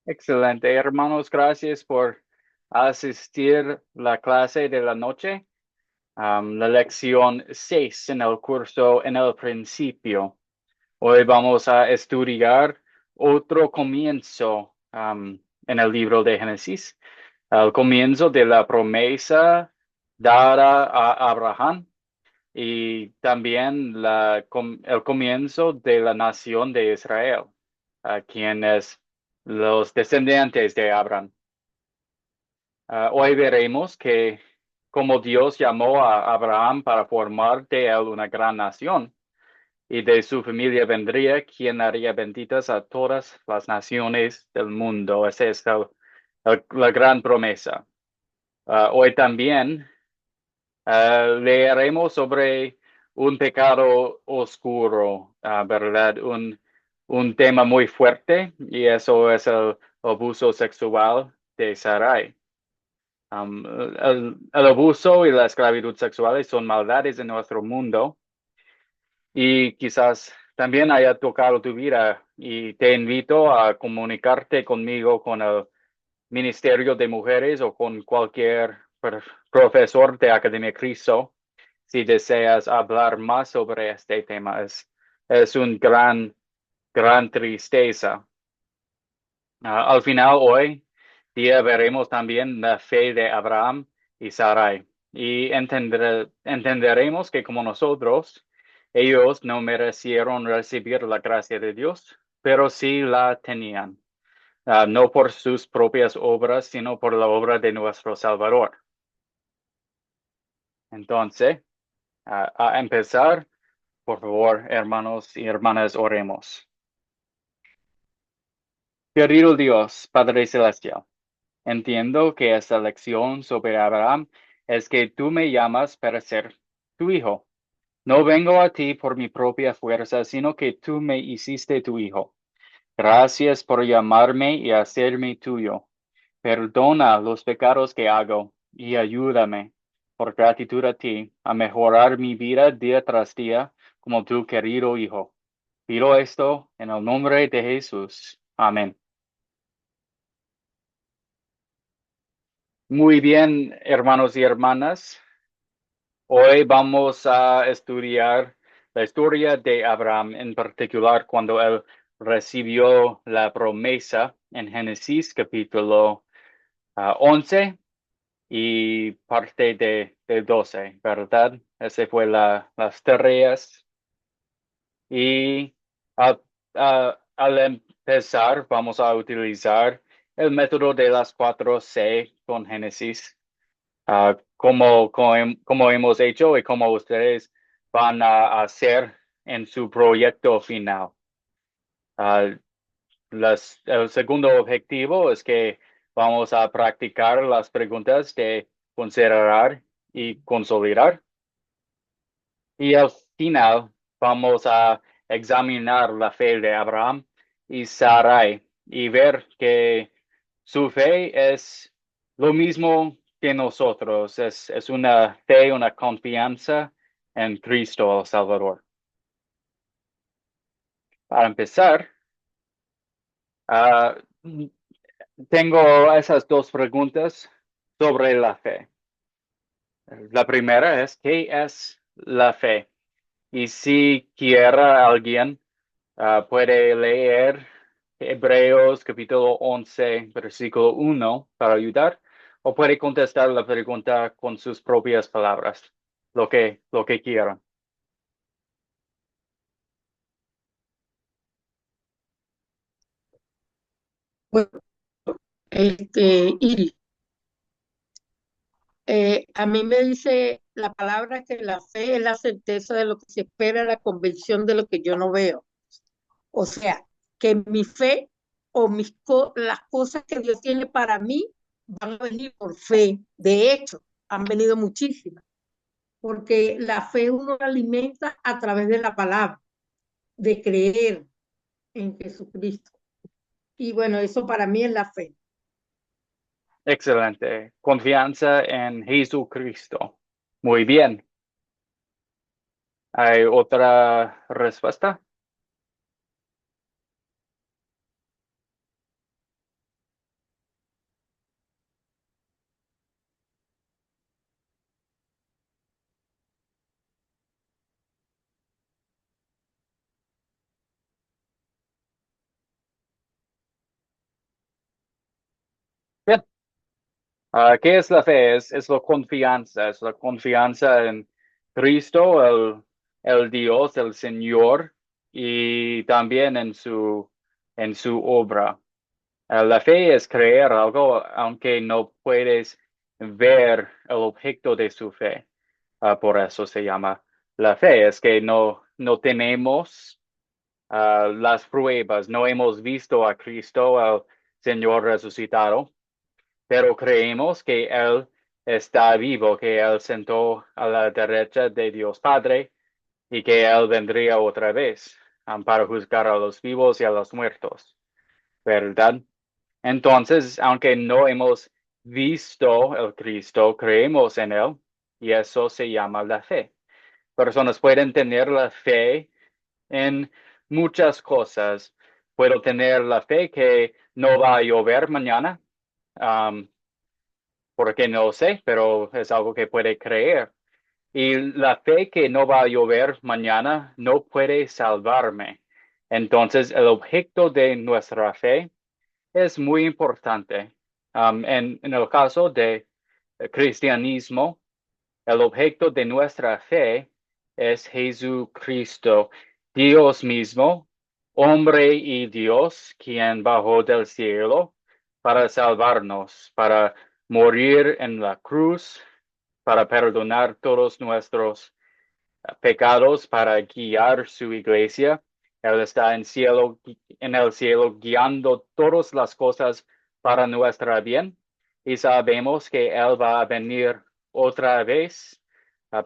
Excelente, hermanos, gracias por asistir la clase de la noche, la lección 6 en el curso en el principio. Hoy vamos a estudiar otro comienzo en el libro de Génesis, el comienzo de la promesa dada a Abraham y también el comienzo de la nación de Israel, a quienes los descendientes de Abraham. Hoy veremos que como Dios llamó a Abraham para formar de él una gran nación, y de su familia vendría quien haría benditas a todas las naciones del mundo. Esa es la gran promesa. Hoy también leeremos sobre un pecado oscuro, ¿verdad? Un tema muy fuerte, y eso es el abuso sexual de Sarai. El abuso y la esclavitud sexuales son maldades en nuestro mundo y quizás también haya tocado tu vida, y te invito a comunicarte conmigo con el Ministerio de Mujeres o con cualquier profesor de Academia Cristo si deseas hablar más sobre este tema. Es un gran tristeza. Al final hoy día veremos también la fe de Abraham y Sarai, y entenderemos que como nosotros, ellos no merecieron recibir la gracia de Dios, pero sí la tenían, no por sus propias obras, sino por la obra de nuestro Salvador. Entonces, a empezar, por favor, hermanos y hermanas, oremos. Querido Dios, Padre Celestial, entiendo que esta lección sobre Abraham es que tú me llamas para ser tu hijo. No vengo a ti por mi propia fuerza, sino que tú me hiciste tu hijo. Gracias por llamarme y hacerme tuyo. Perdona los pecados que hago y ayúdame, por gratitud a ti, a mejorar mi vida día tras día como tu querido hijo. Pido esto en el nombre de Jesús. Amén. Muy bien, hermanos y hermanas. Hoy vamos a estudiar la historia de Abraham, en particular cuando él recibió la promesa en Génesis capítulo 11 y parte de 12, ¿verdad? Ese fue las tareas. Y al, al empezar, vamos a utilizar el método de las 4C con Génesis, como hemos hecho y como ustedes van a hacer en su proyecto final. Ah, el segundo objetivo es que vamos a practicar las preguntas de considerar y consolidar. Y al final vamos a examinar la fe de Abraham y Sarai y ver que su fe es lo mismo que nosotros. Es una fe, una confianza en Cristo el Salvador. Para empezar, ah, tengo esas dos preguntas sobre la fe. La primera es, ¿qué es la fe? Y si quiera alguien, puede leer Hebreos capítulo 11, versículo 1 para ayudar, o puede contestar la pregunta con sus propias palabras, lo que quieran. Bueno, Iri, a mí me dice la palabra que la fe es la certeza de lo que se espera, la convicción de lo que yo no veo. O sea, que mi fe o las cosas que Dios tiene para mí van a venir por fe. De hecho, han venido muchísimas, porque la fe uno la alimenta a través de la palabra, de creer en Jesucristo. Y bueno, eso para mí es la fe. Excelente. Confianza en Jesucristo. Muy bien. ¿Hay otra respuesta? ¿Qué es la fe? Es es la confianza en Cristo, el Dios, el Señor, y también en su obra. La fe es creer algo aunque no puedes ver el objeto de su fe. Por eso se llama la fe. Es que no tenemos las pruebas, no hemos visto a Cristo, al Señor resucitado, pero creemos que Él está vivo, que Él sentó a la derecha de Dios Padre y que Él vendría otra vez para juzgar a los vivos y a los muertos, ¿verdad? Entonces, aunque no hemos visto el Cristo, creemos en Él y eso se llama la fe. Personas pueden tener la fe en muchas cosas. Puedo tener la fe que no va a llover mañana, um, porque no sé, pero es algo que puede creer. Y la fe que no va a llover mañana no puede salvarme. Entonces, el objeto de nuestra fe es muy importante. En el caso de cristianismo, el objeto de nuestra fe es Jesucristo, Dios mismo, hombre y Dios, quien bajó del cielo para salvarnos, para morir en la cruz, para perdonar todos nuestros pecados, para guiar su iglesia. Él está en el cielo, guiando todas las cosas para nuestra bien. Y sabemos que Él va a venir otra vez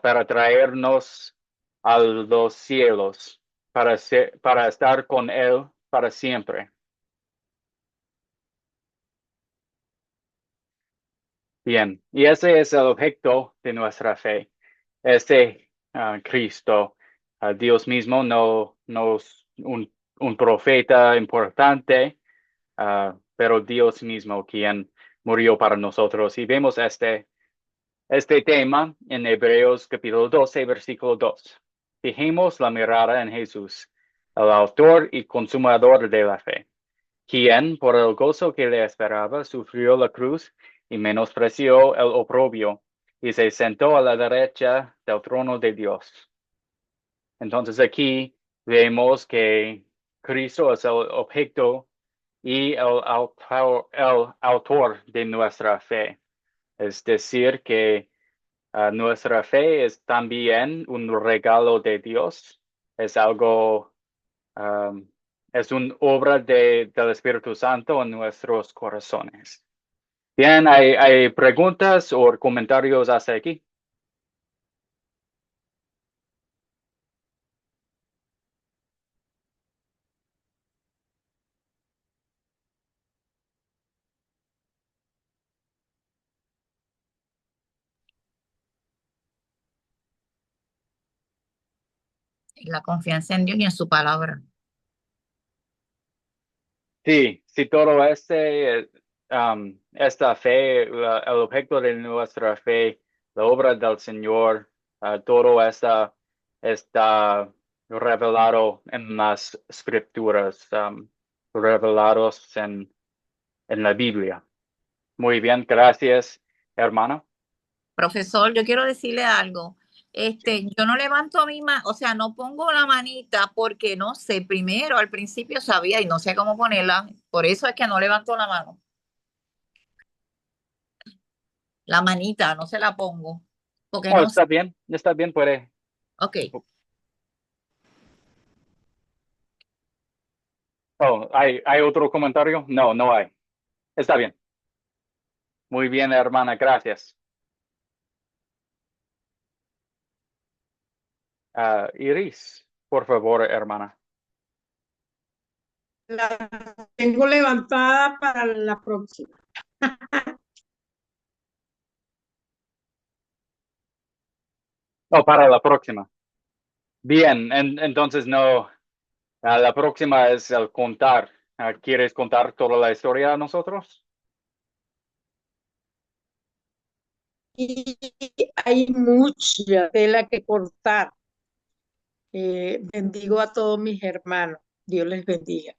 para traernos a los cielos, para estar con Él para siempre. Bien, y ese es el objeto de nuestra fe. Este Cristo, Dios mismo, no es un profeta importante, pero Dios mismo quien murió para nosotros. Y vemos este tema en Hebreos capítulo 12, versículo 2. Fijemos la mirada en Jesús, el autor y consumador de la fe, quien por el gozo que le esperaba sufrió la cruz y menospreció el oprobio y se sentó a la derecha del trono de Dios. Entonces aquí vemos que Cristo es el objeto y el autor de nuestra fe. Es decir, que nuestra fe es también un regalo de Dios. Es algo, um, es una obra del Espíritu Santo en nuestros corazones. Bien, ¿hay preguntas o comentarios hasta aquí? La confianza en Dios y en su palabra. Sí, sí, todo esta fe, el objeto de nuestra fe, la obra del Señor, todo está revelado en las escrituras, revelados en la Biblia. Muy bien, gracias, hermano. Profesor, yo quiero decirle algo. Yo no levanto mi mano, o sea, no pongo la manita porque no sé, primero al principio sabía y no sé cómo ponerla, por eso es que no levanto la mano. La manita, no se la pongo, porque Oh, no sé. está bien, puede. Ok, Oh, ¿hay otro comentario? No, no hay. Está bien. Muy bien, hermana, gracias. Iris, por favor, hermana. La tengo levantada para la próxima. Oh, para la próxima. Bien, entonces no, la próxima es el contar. ¿Quieres contar toda la historia a nosotros? Y hay mucha tela que cortar. Bendigo a todos mis hermanos. Dios les bendiga.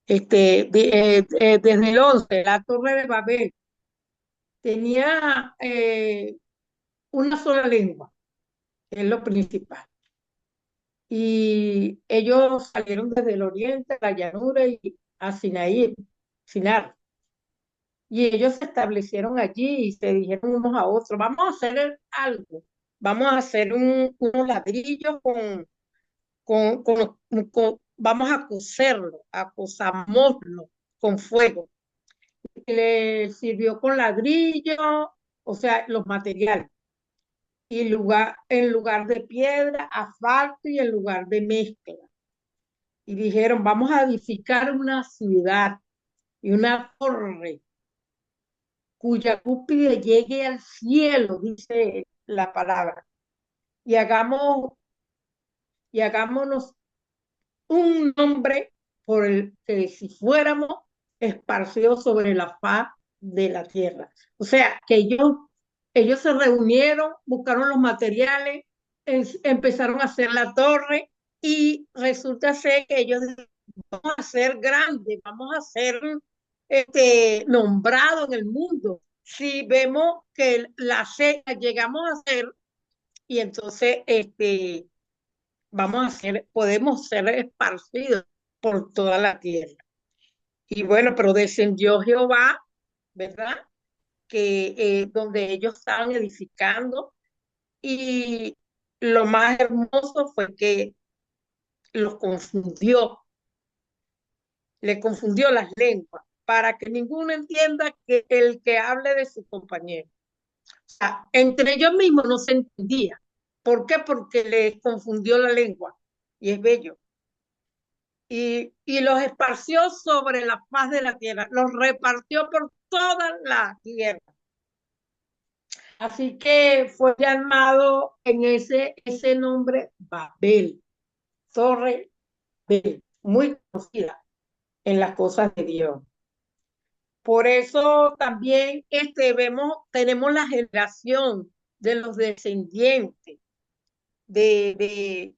Desde el 11, la Torre de Babel, tenía una sola lengua, que es lo principal. Y ellos salieron desde el oriente, la llanura y a Sinaí, Sinar. Y ellos se establecieron allí y se dijeron unos a otros, vamos a hacer algo, vamos a hacer unos ladrillos vamos a coserlo, acosámoslo con fuego. Y le sirvió con ladrillo, o sea, los materiales. Y en lugar de piedra, asfalto y en lugar de mezcla. Y dijeron, vamos a edificar una ciudad y una torre cuya cúspide llegue al cielo, dice la palabra. Y hagámonos un nombre por el que si fuéramos esparcidos sobre la faz de la tierra. O sea, que ellos se reunieron, buscaron los materiales, empezaron a hacer la torre y resulta ser que ellos vamos a ser grandes, vamos a ser nombrados en el mundo. Si vemos que llegamos a ser y entonces podemos ser esparcidos por toda la tierra. Y bueno, pero descendió Jehová, ¿verdad? Que donde ellos estaban edificando y lo más hermoso fue que los confundió, le confundió las lenguas para que ninguno entienda que el que hable de su compañero. O sea, entre ellos mismos no se entendía. ¿Por qué? Porque les confundió la lengua. Y es bello. Y los esparció sobre la faz de la tierra, los repartió por toda la tierra. Así que fue llamado en ese nombre Babel, Torre Babel, muy conocida en las cosas de Dios. Por eso también tenemos la generación de los descendientes de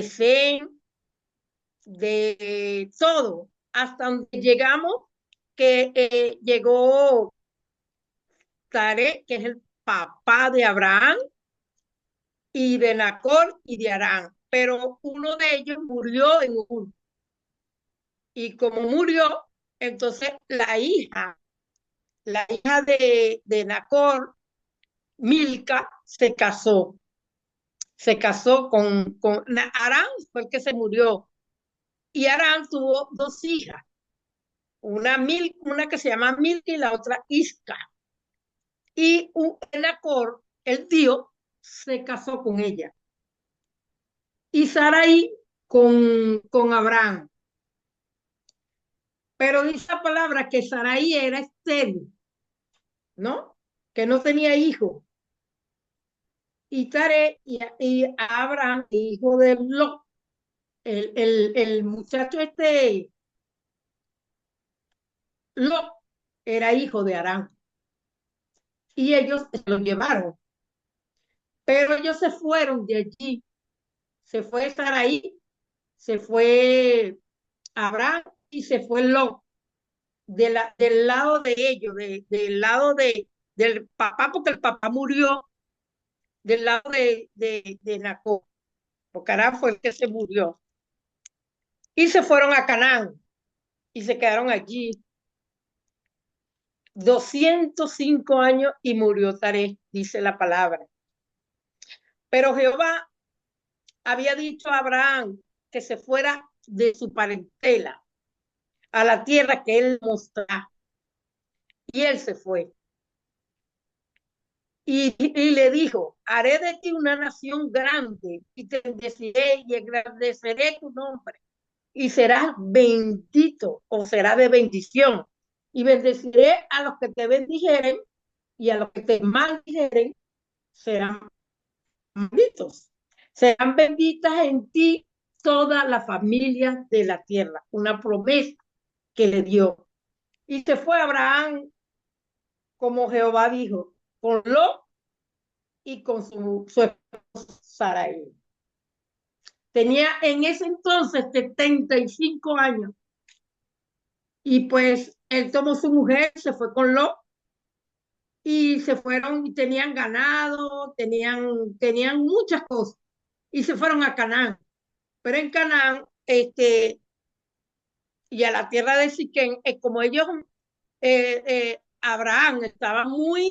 Sem, de todo, hasta donde llegamos, que llegó Tare, que es el papá de Abraham, y de Nacor y de Arán, pero uno de ellos murió en Ur. Y como murió, entonces la hija de Nacor, Milca, se casó con Arán, fue el que se murió. Y Arán tuvo dos hijas, una que se llama Milca y la otra Isca. Y Nacor, el tío, se casó con ella. Y Sarai con Abraham. Pero dice la palabra que Sarai era estéril, ¿no? Que no tenía hijos. Y Tare y Abraham, hijo de Lot, el muchacho Lot, era hijo de Arán. Y ellos se lo llevaron. Pero ellos se fueron de allí. Se fue Sarai, se fue Abraham y se fue Lot. Del lado de ellos, del lado del papá, porque el papá murió, del lado de Nacor, porque Arán fue el que se murió. Y se fueron a Canaán y se quedaron allí 205 años y murió Taré, dice la palabra. Pero Jehová había dicho a Abraham que se fuera de su parentela a la tierra que él mostraba. Y él se fue. Y le dijo, haré de ti una nación grande y te bendeciré y engrandeceré tu nombre y serás bendito o será de bendición. Y bendeciré a los que te bendijeren y a los que te maldijeren serán benditos. Serán benditas en ti todas las familias de la tierra. Una promesa que le dio. Y se fue Abraham como Jehová dijo, con Lot y con su esposa Sarai. Tenía en ese entonces 75 años. Y pues él tomó su mujer, se fue con Lot y se fueron y tenían ganado, tenían muchas cosas y se fueron a Canaán. Pero en Canaán, y a la tierra de Siquén, como ellos, Abraham estaba muy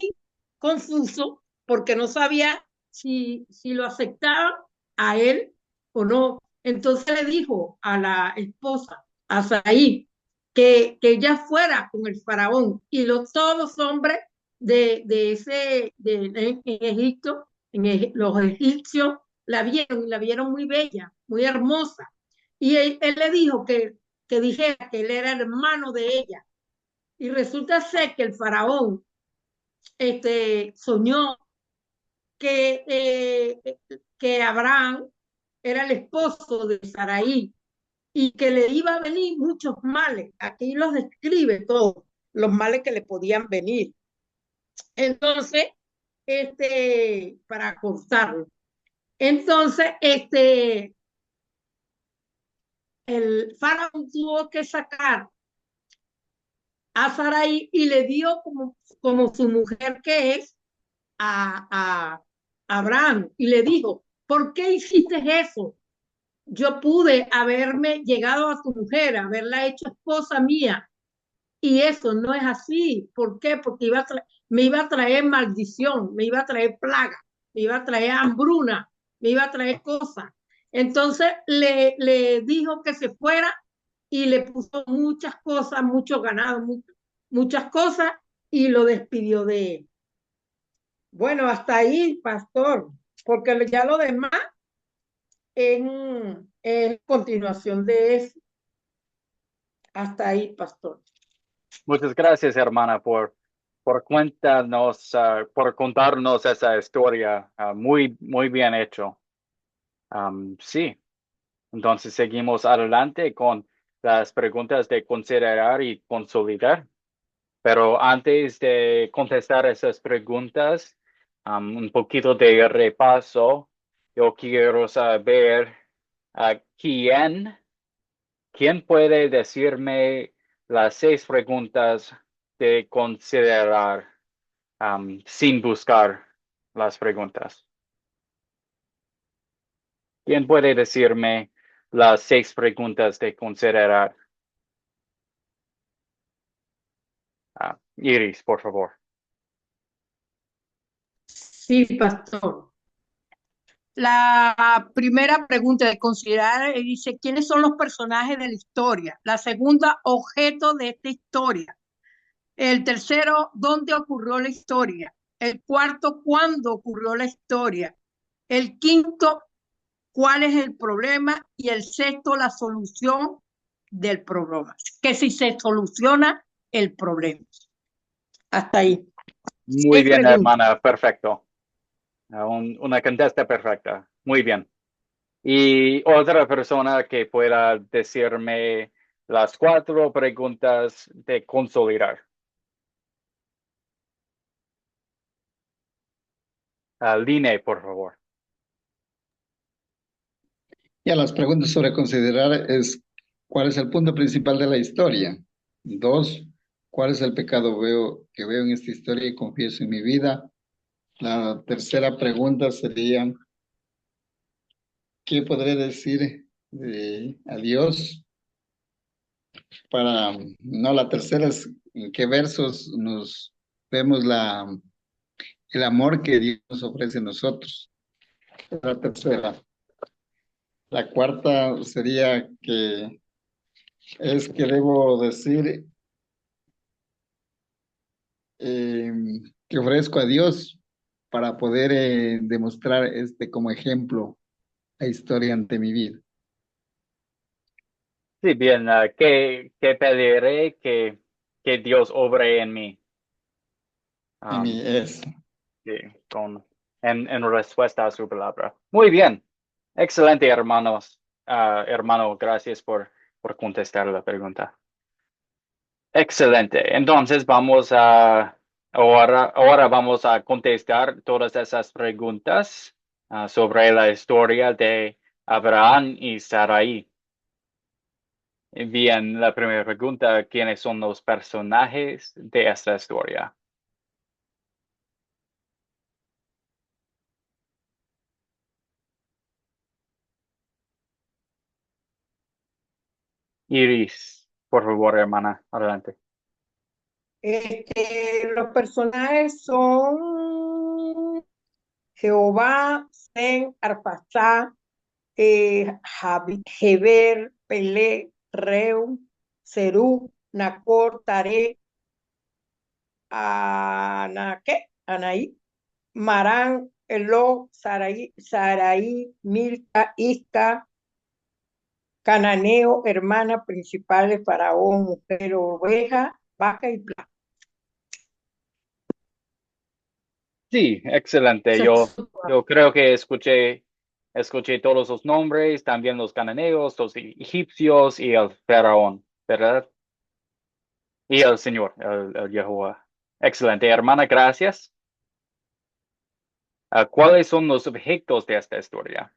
confuso porque no sabía si lo aceptaban a él o no. Entonces le dijo a la esposa, a Sarai, que ella fuera con el faraón y todos los hombres en Egipto, los egipcios la vieron muy bella, muy hermosa. Y él le dijo que dijera que él era hermano de ella. Y resulta ser que el faraón soñó que, que Abraham era el esposo de Sarai y que le iba a venir muchos males. Aquí los describe todos, los males que le podían venir. Entonces, para cortarlo. Entonces, el faraón tuvo que sacar a Sarai y le dio como su mujer que es a Abraham y le dijo, ¿por qué hiciste eso? Yo pude haberme llegado a tu mujer, haberla hecho esposa mía, y eso no es así. ¿Por qué? Porque me iba a traer maldición, me iba a traer plaga, me iba a traer hambruna, me iba a traer cosas. Entonces le dijo que se fuera y le puso muchas cosas, mucho ganado, muchas cosas y lo despidió de él. Bueno, hasta ahí, pastor, porque ya lo demás es continuación de eso. Hasta ahí, pastor. Muchas gracias, hermana, por contarnos esa historia. Muy, muy bien hecho. Sí, entonces seguimos adelante con las preguntas de considerar y consolidar. Pero antes de contestar esas preguntas, un poquito de repaso, yo quiero saber quién puede decirme las 6 preguntas de considerar sin buscar las preguntas. ¿Quién puede decirme las 6 preguntas de considerar? Iris, por favor. Sí, pastor. La primera pregunta de considerar dice, ¿quiénes son los personajes de la historia? La segunda, objeto de esta historia. El tercero, ¿dónde ocurrió la historia? El cuarto, ¿cuándo ocurrió la historia? El quinto, ¿cuál es el problema? Y el sexto, la solución del problema. Que si se soluciona el problema. Hasta ahí. Muy 6 bien, preguntas. hermana, perfecto. Una contesta perfecta. Muy bien. Y otra persona que pueda decirme las 4 preguntas de consolidar. Line, por favor. Ya las preguntas sobre considerar es ¿cuál es el punto principal de la historia? 2, ¿cuál es el pecado que veo en esta historia y confieso en mi vida? La tercera pregunta sería ¿qué podré decir a Dios? No, la tercera es en qué versos nos vemos el amor que Dios nos ofrece a nosotros. La tercera. La cuarta sería que debo decir eh, que ofrezco a Dios para poder demostrar como ejemplo la historia ante mi vida. Sí, bien. ¿Qué pediré que Dios obre en mí? En mi es. Sí, en respuesta a su palabra. Muy bien. Excelente, hermanos. Hermano, gracias por contestar la pregunta. Excelente. Entonces ahora vamos a contestar todas esas preguntas sobre la historia de Abraham y Sarai. Bien, la primera pregunta, ¿quiénes son los personajes de esta historia? Iris, por favor, hermana, adelante. Los personajes son Jehová, Sen, Arpachá, Heber, Pelé, Reu, Serú, Nacor, Taré, Anaí, Marán, Eló, Saraí, Milca, Isca, Cananeo, hermana principal de Faraón, mujer, oveja, vaca y plata. Sí, excelente. Yo creo que escuché todos los nombres, también los cananeos, los egipcios y el faraón, ¿verdad? Y el Señor, el Jehová. Excelente, hermana, gracias. ¿Cuáles son los objetos de esta historia?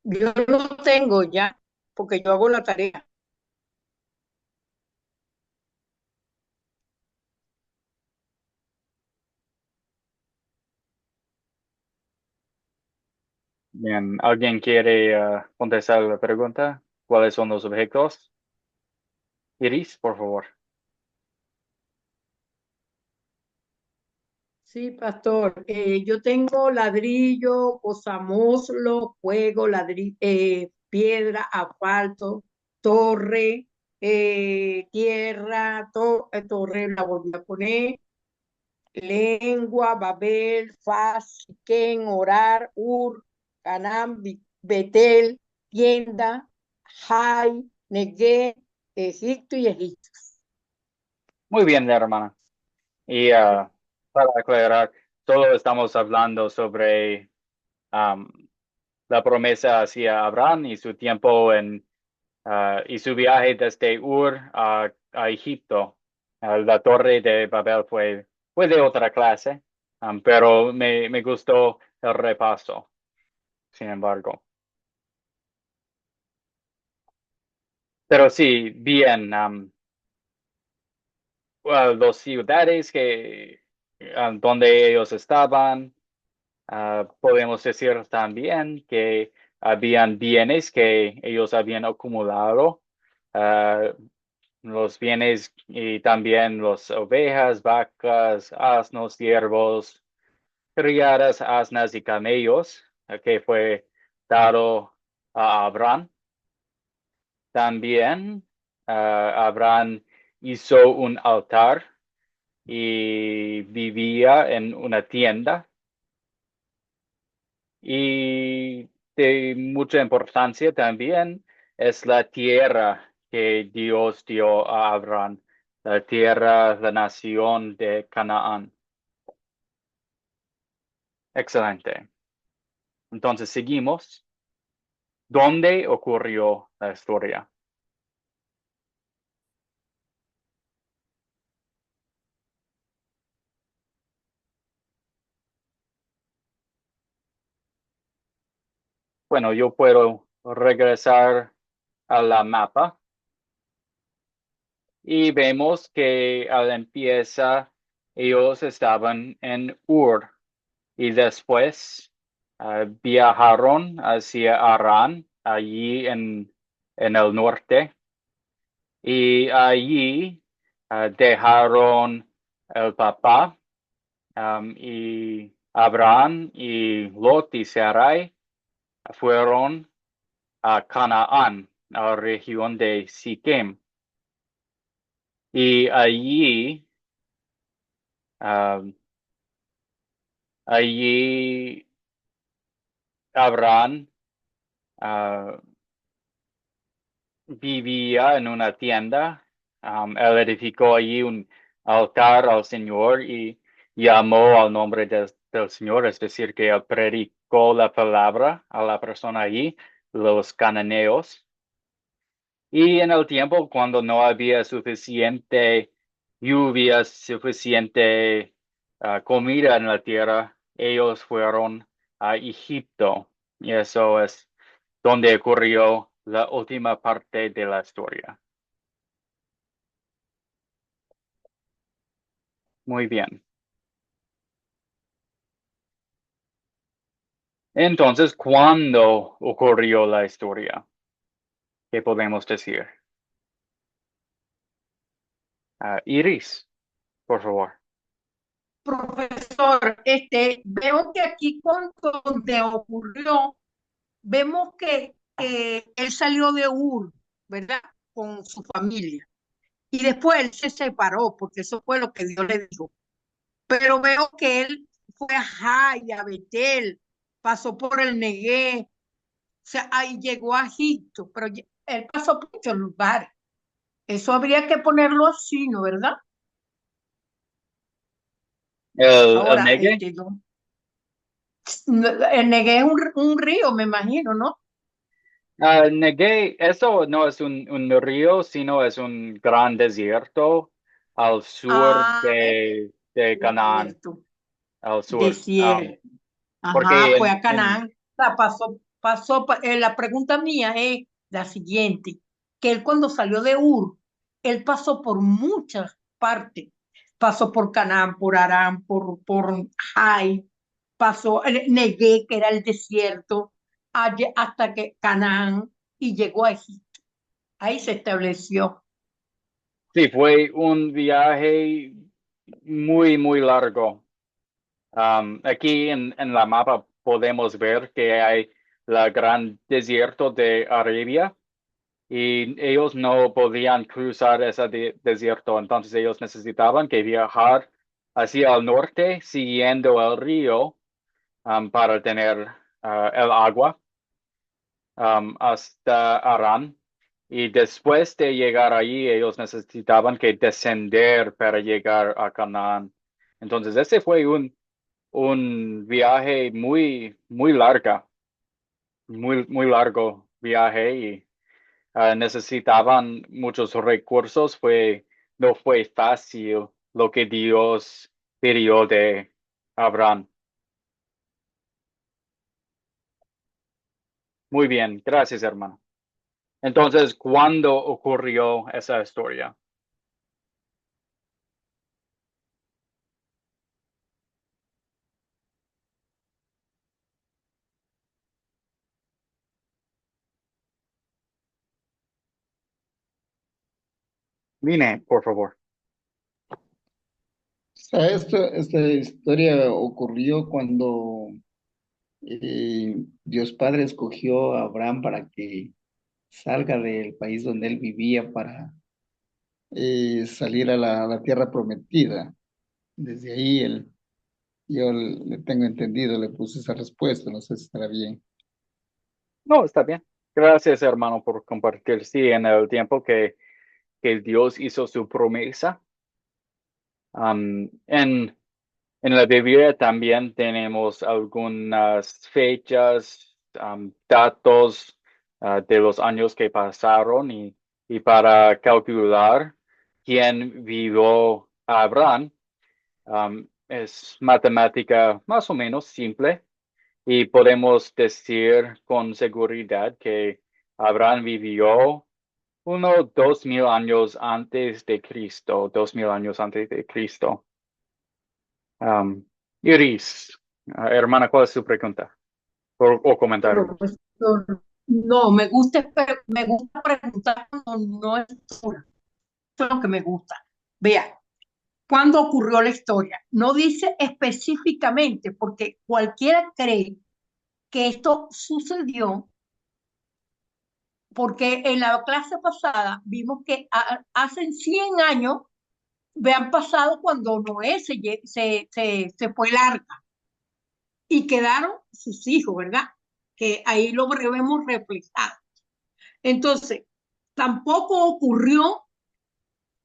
Yo lo tengo ya, porque yo hago la tarea. Bien, ¿alguien quiere contestar la pregunta? ¿Cuáles son los objetos? Iris, por favor. Sí, pastor. Yo tengo ladrillo, cosamoslo, fuego, piedra, asfalto, torre, tierra, torre la volví a poner, lengua, Babel, Faz, Siquén, Orar, Ur, Canaán, Betel, tienda, Jai, Negué, Egipto y Egipto. Muy bien, hermana. Y para aclarar, solo estamos hablando sobre la promesa hacia Abraham y su tiempo y su viaje desde Ur a Egipto. La torre de Babel fue de otra clase, pero me gustó el repaso, sin embargo. Pero sí, bien, las ciudades donde ellos estaban. Podemos decir también que habían bienes que ellos habían acumulado, ah, los bienes y también las ovejas, vacas, asnos, ciervos, criadas, asnas y camellos, que fue dado a Abraham. También Abraham hizo un altar y vivía en una tienda. Y de mucha importancia también es la tierra que Dios dio a Abraham, la tierra, la nación de Canaán. Excelente. Entonces seguimos. ¿Dónde ocurrió la historia? Bueno, yo puedo regresar a la mapa y vemos que al empieza ellos estaban en Ur. Y después viajaron hacia Arán, allí en el norte, y allí dejaron el papá y Abraham y Lot y Sarai fueron a Canaán, a la región de Siquem. Y um, allí Abraham ah, vivía en una tienda. Él edificó allí un altar al Señor y llamó al nombre del Señor, es decir, que él predicó la palabra a la persona allí, los cananeos. Y en el tiempo cuando no había suficiente lluvia, suficiente comida en la tierra, ellos fueron a Egipto. Y eso es donde ocurrió la última parte de la historia. Muy bien. Entonces, ¿cuándo ocurrió la historia? ¿Qué podemos decir? Iris, por favor. Profesor, veo que aquí donde ocurrió, vemos que él salió de Ur, ¿verdad? Con su familia. Y después él se separó, porque eso fue lo que Dios le dijo. Pero veo que él fue a Jai, a Betel, pasó por el Negué, o sea, ahí llegó a Egipto, pero él pasó por muchos lugares. Eso habría que ponerlo así, ¿no? ¿Verdad? El Ahora, Negev. el Negué es un río, me imagino, ¿no? Negev, eso no es un río, sino es un gran desierto al sur Ah, de Canaán, desierto, al sur. desierto. Ajá, Porque fue a Canaán. O sea, la pregunta mía es la siguiente, que él cuando salió de Ur, él pasó por muchas partes. Pasó por Canaán, por Aram, por Jai, pasó el Negué, que era el desierto, hasta que Canaán, y llegó a Egipto. Ahí se estableció. sí, fue un viaje muy, muy largo. Aquí en la mapa podemos ver que hay la gran desierto de Arabia y ellos no podían cruzar ese desierto, entonces ellos necesitaban que viajar hacia el norte siguiendo el río para tener el agua hasta Arán. Y después de llegar allí, ellos necesitaban que descender para llegar a Canaán. Entonces, ese fue un viaje muy, muy larga, muy, muy largo viaje y necesitaban muchos recursos. No fue fácil lo que Dios pidió de Abraham. Muy bien, gracias, hermano. Entonces, ¿cuándo ocurrió esa historia? Vine, por favor. Sea, esta historia ocurrió cuando Dios Padre escogió a Abraham para que salga del país donde él vivía para salir a la tierra prometida. Desde ahí yo le tengo entendido, le puse esa respuesta, no sé si estará bien. No, está bien. Gracias, hermano, por compartir. Sí, en el tiempo que Dios hizo su promesa. En la Biblia también tenemos algunas fechas, datos de los años que pasaron y para calcular quién vivió a Abraham, es matemática más o menos simple y podemos decir con seguridad que Abraham vivió 2000 años antes de Cristo, 2000 años antes de Cristo. Iris, hermana, ¿cuál es su pregunta o comentario? Profesor, no, me gusta preguntar cuando no es segura. Eso es lo que me gusta. Vea, ¿cuándo ocurrió la historia? No dice específicamente, porque cualquiera cree que esto sucedió porque en la clase pasada vimos que hace 100 años habían pasado cuando Noé se fue el arca y quedaron sus hijos, ¿verdad? Que ahí lo vemos reflejado. Entonces, tampoco ocurrió,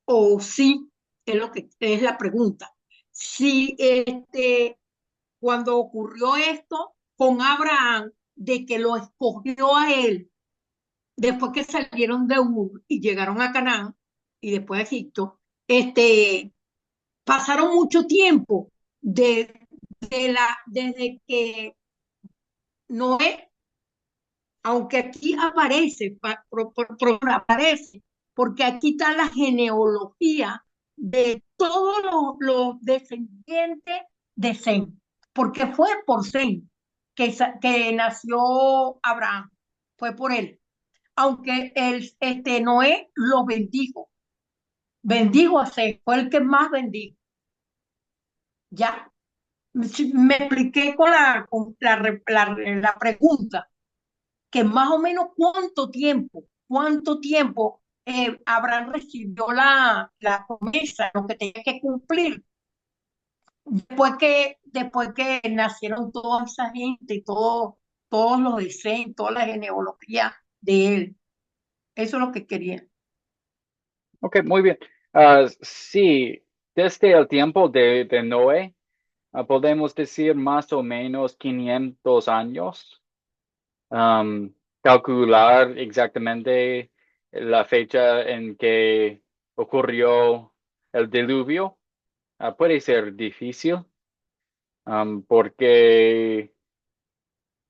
o sí, es lo que es la pregunta. Si cuando ocurrió esto con Abraham, de que lo escogió a él, después que salieron de Ur y llegaron a Canaán y después a Egipto, pasaron mucho tiempo desde que Noé, aunque aquí aparece, aparece, porque aquí está la genealogía de todos los descendientes de Sem, porque fue por Sem que nació Abraham, fue por él. Aunque Noé lo bendijo a Sem, fue el que más bendijo. Ya, me expliqué con la pregunta, que más o menos cuánto tiempo Abraham recibió la promesa, lo que tenía que cumplir, después que nacieron toda esa gente, todos los diseños, toda la genealogía de él. Eso es lo que quería. Ok, muy bien. Sí, desde el tiempo de Noé, podemos decir más o menos 500 años. Um, Calcular exactamente la fecha en que ocurrió el diluvio, puede ser difícil, porque,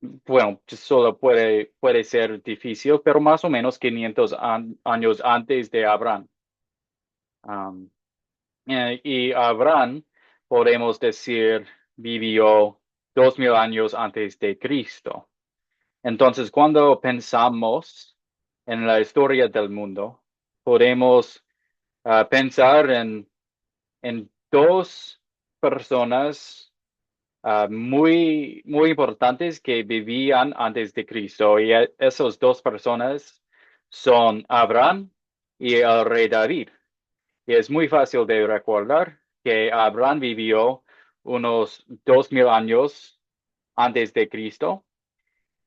bueno, solo puede ser difícil, pero más o menos 500 años antes de Abraham. Um, y Abraham, podemos decir, vivió 2000 años antes de Cristo. Entonces, cuando pensamos en la historia del mundo, podemos pensar en dos personas muy, muy importantes que vivían antes de Cristo. Y esas dos personas son Abraham y el rey David. Y es muy fácil de recordar que Abraham vivió unos 2000 años antes de Cristo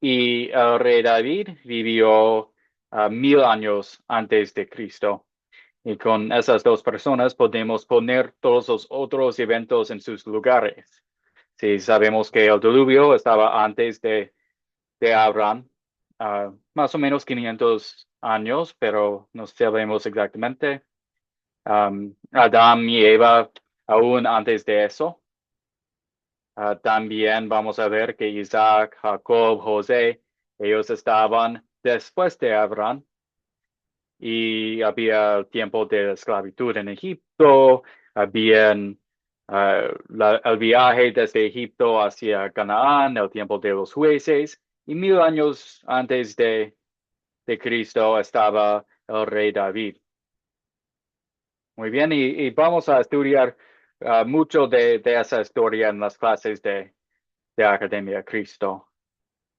y el rey David vivió 1000 años antes de Cristo. Y con esas dos personas podemos poner todos los otros eventos en sus lugares. Si sabemos que el diluvio estaba antes de Abraham, más o menos 500 años, pero no sabemos exactamente. Adán y Eva aún antes de eso. También vamos a ver que Isaac, Jacob, José, ellos estaban después de Abraham y había el tiempo de la esclavitud en Egipto, habían el viaje desde Egipto hacia Canaán, el tiempo de los jueces, y 1000 años antes de Cristo estaba el rey David. Muy bien, y vamos a estudiar mucho de esa historia en las clases de Academia Cristo.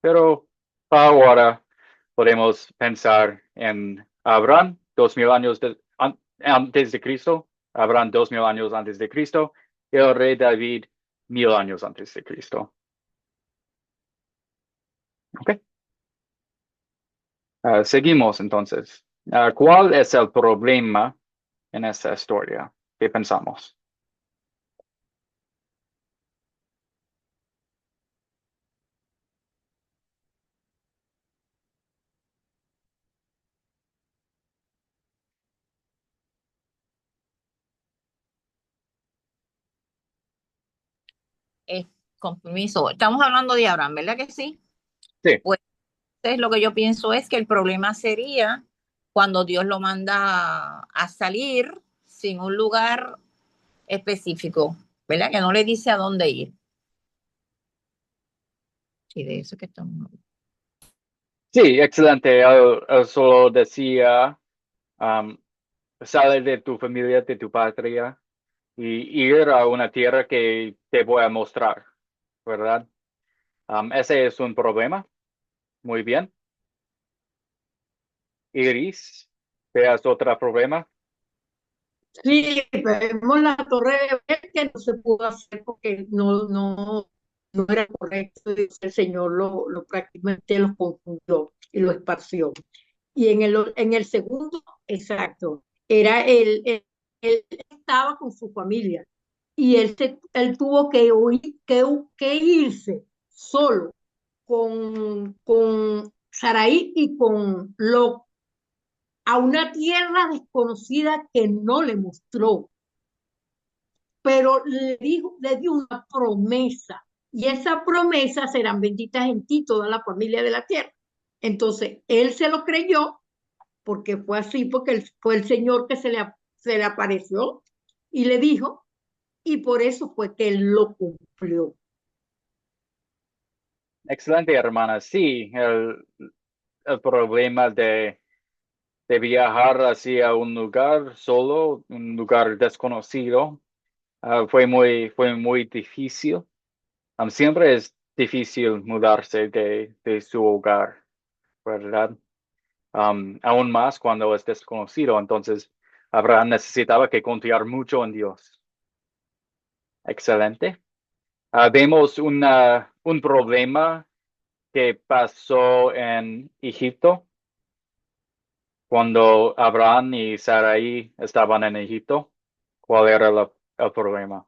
Pero ahora podemos pensar en Abraham, 2000 años antes de Cristo, Abraham 2000 años antes de Cristo, y el rey David 1000 años antes de Cristo. Ok. Seguimos entonces. ¿Cuál es el problema en esta historia? ¿Qué pensamos? Con permiso, estamos hablando de Abraham, ¿verdad que sí? Sí. Pues lo que yo pienso es que el problema sería cuando Dios lo manda a salir sin un lugar específico, ¿verdad? Que no le dice a dónde ir. Sí, de eso que estamos hablando. Sí, excelente. Él solo decía, sale de tu familia, de tu patria, y ir a una tierra que te voy a mostrar, ¿verdad? Ese es un problema. Muy bien. Iris, ¿veas otro problema? Sí, vemos la torre de Babel, que no se pudo hacer porque no era correcto. El Señor prácticamente lo confundió y lo esparció. Y en el segundo, exacto, era él estaba con su familia y él tuvo que irse solo con Sarai y con Lot a una tierra desconocida que no le mostró, pero le dio una promesa y esa promesa serán benditas en ti toda la familia de la tierra. Entonces, él se lo creyó porque fue así, porque fue el Señor que se le apareció y le dijo, y por eso fue que él lo cumplió. Excelente, hermana. Sí, el problema de viajar hacia un lugar solo, un lugar desconocido, fue muy difícil. Siempre es difícil mudarse de su hogar, ¿verdad? Aún más cuando es desconocido. Entonces, Abraham necesitaba que confiar mucho en Dios. Excelente. Vemos un problema que pasó en Egipto cuando Abraham y Sarai estaban en Egipto. ¿Cuál era el problema?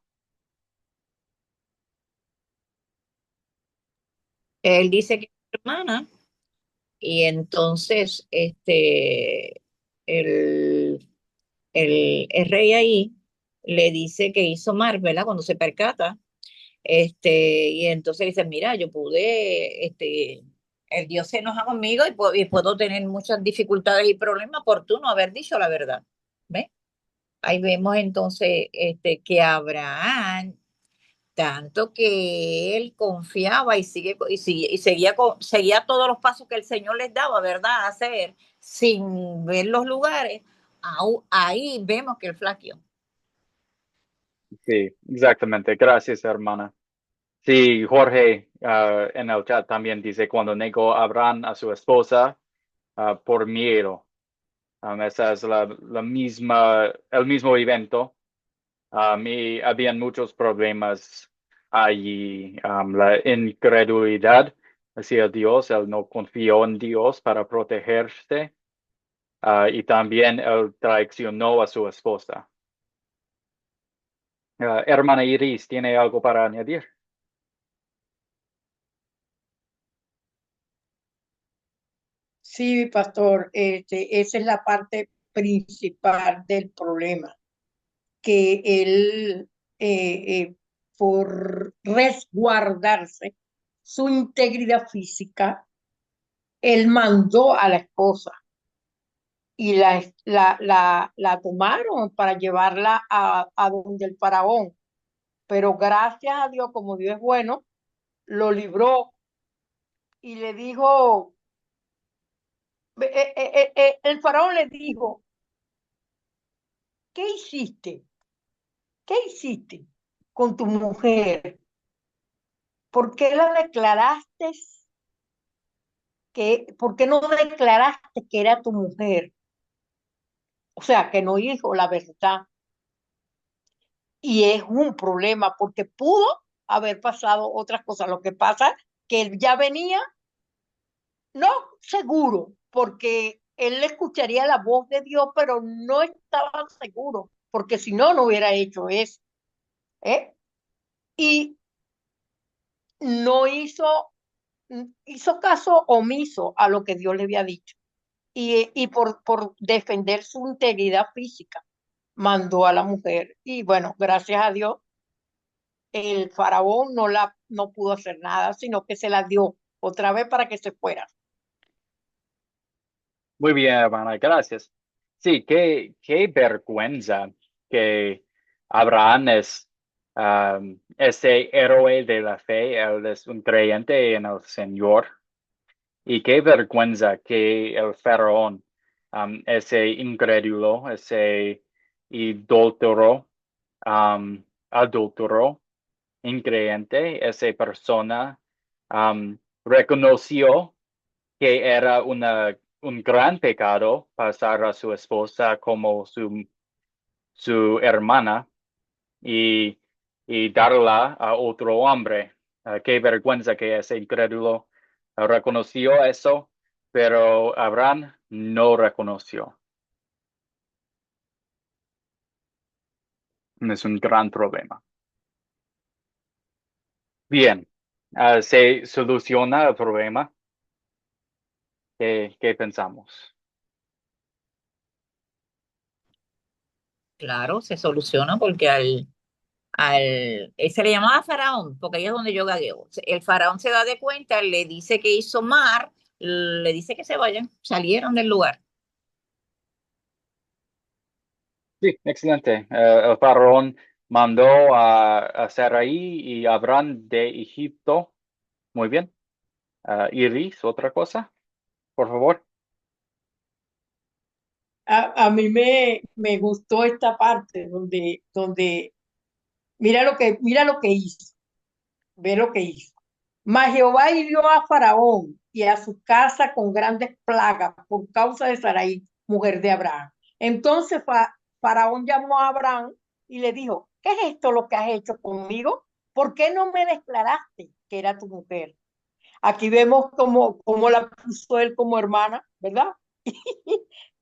Él dice que es su hermana y entonces el, el rey ahí le dice que hizo mal, ¿verdad? Cuando se percata, y entonces dice, mira, yo pude, el Dios se enoja conmigo y puedo tener muchas dificultades y problemas por tú no haber dicho la verdad. ¿Ves? Ahí vemos entonces que Abraham, tanto que él confiaba y seguía todos los pasos que el Señor les daba, ¿verdad? A hacer sin ver los lugares, ahí vemos que él flaqueó. Sí, exactamente. Gracias, hermana. Sí, Jorge, en el chat también dice cuando negó Abraham a su esposa, por miedo. Esa es el mismo evento. Y habían muchos problemas allí. La incredulidad hacia Dios, él no confió en Dios para protegerse. Y también él traicionó a su esposa. Hermana Iris, ¿tiene algo para añadir? Sí, pastor, esa es la parte principal del problema, que él, por resguardarse su integridad física, él mandó a la esposa y la tomaron para llevarla a donde el faraón. Pero gracias a Dios, como Dios es bueno, lo libró y le dijo, el faraón le dijo, ¿qué hiciste? ¿Qué hiciste con tu mujer? ¿Por qué la declaraste por qué no declaraste que era tu mujer? O sea, que no dijo la verdad. Y es un problema porque pudo haber pasado otras cosas. Lo que pasa que él ya venía, no seguro, porque él escucharía la voz de Dios, pero no estaba seguro, porque si no, no hubiera hecho eso. ¿Eh? Y no hizo caso omiso a lo que Dios le había dicho. Y por defender su integridad física, mandó a la mujer. Y bueno, gracias a Dios, el faraón no pudo hacer nada, sino que se la dio otra vez para que se fuera. Muy bien, hermana, gracias. Sí, qué vergüenza que Abraham es ese héroe de la fe, él es un creyente en el Señor. Y qué vergüenza que el faraón, ese incrédulo, ese idólatra, adúltero, increyente, esa persona, reconoció que era un gran pecado pasar a su esposa como su hermana y, y darla a otro hombre. Qué vergüenza que ese incrédulo reconoció eso, pero Abraham no reconoció. Es un gran problema. Bien, se soluciona el problema. ¿Qué pensamos? Claro, se soluciona porque se le llamaba Faraón, porque ahí es donde yo gagueo. El Faraón se da de cuenta, le dice que hizo mar, le dice que se vayan, salieron del lugar. Sí, excelente. El faraón mandó a Sarai y Abraham de Egipto. Muy bien. Iris, otra cosa, por favor. A mí me gustó esta parte donde mira lo que hizo, ve lo que hizo. Mas Jehová hirió a Faraón y a su casa con grandes plagas por causa de Sarai, mujer de Abraham. Entonces Faraón llamó a Abraham y le dijo, ¿qué es esto lo que has hecho conmigo? ¿Por qué no me declaraste que era tu mujer? Aquí vemos cómo la puso él como hermana, ¿verdad?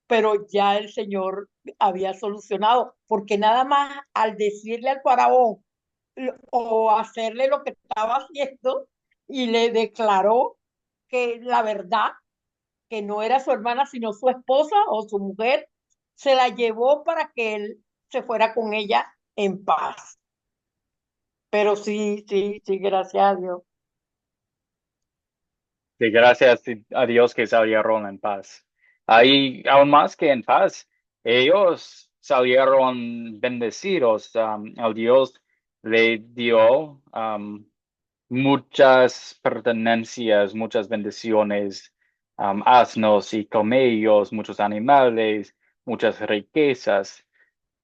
Pero ya el Señor había solucionado, porque nada más al decirle al faraón o hacerle lo que estaba haciendo y le declaró que la verdad, que no era su hermana, sino su esposa o su mujer, se la llevó para que él se fuera con ella en paz. Pero sí, sí, sí, gracias a Dios. Sí, gracias a Dios que salieron en paz. Ahí, aún más que en paz, ellos salieron bendecidos. Al Dios le dio muchas pertenencias, muchas bendiciones, asnos y camellos, muchos animales, muchas riquezas.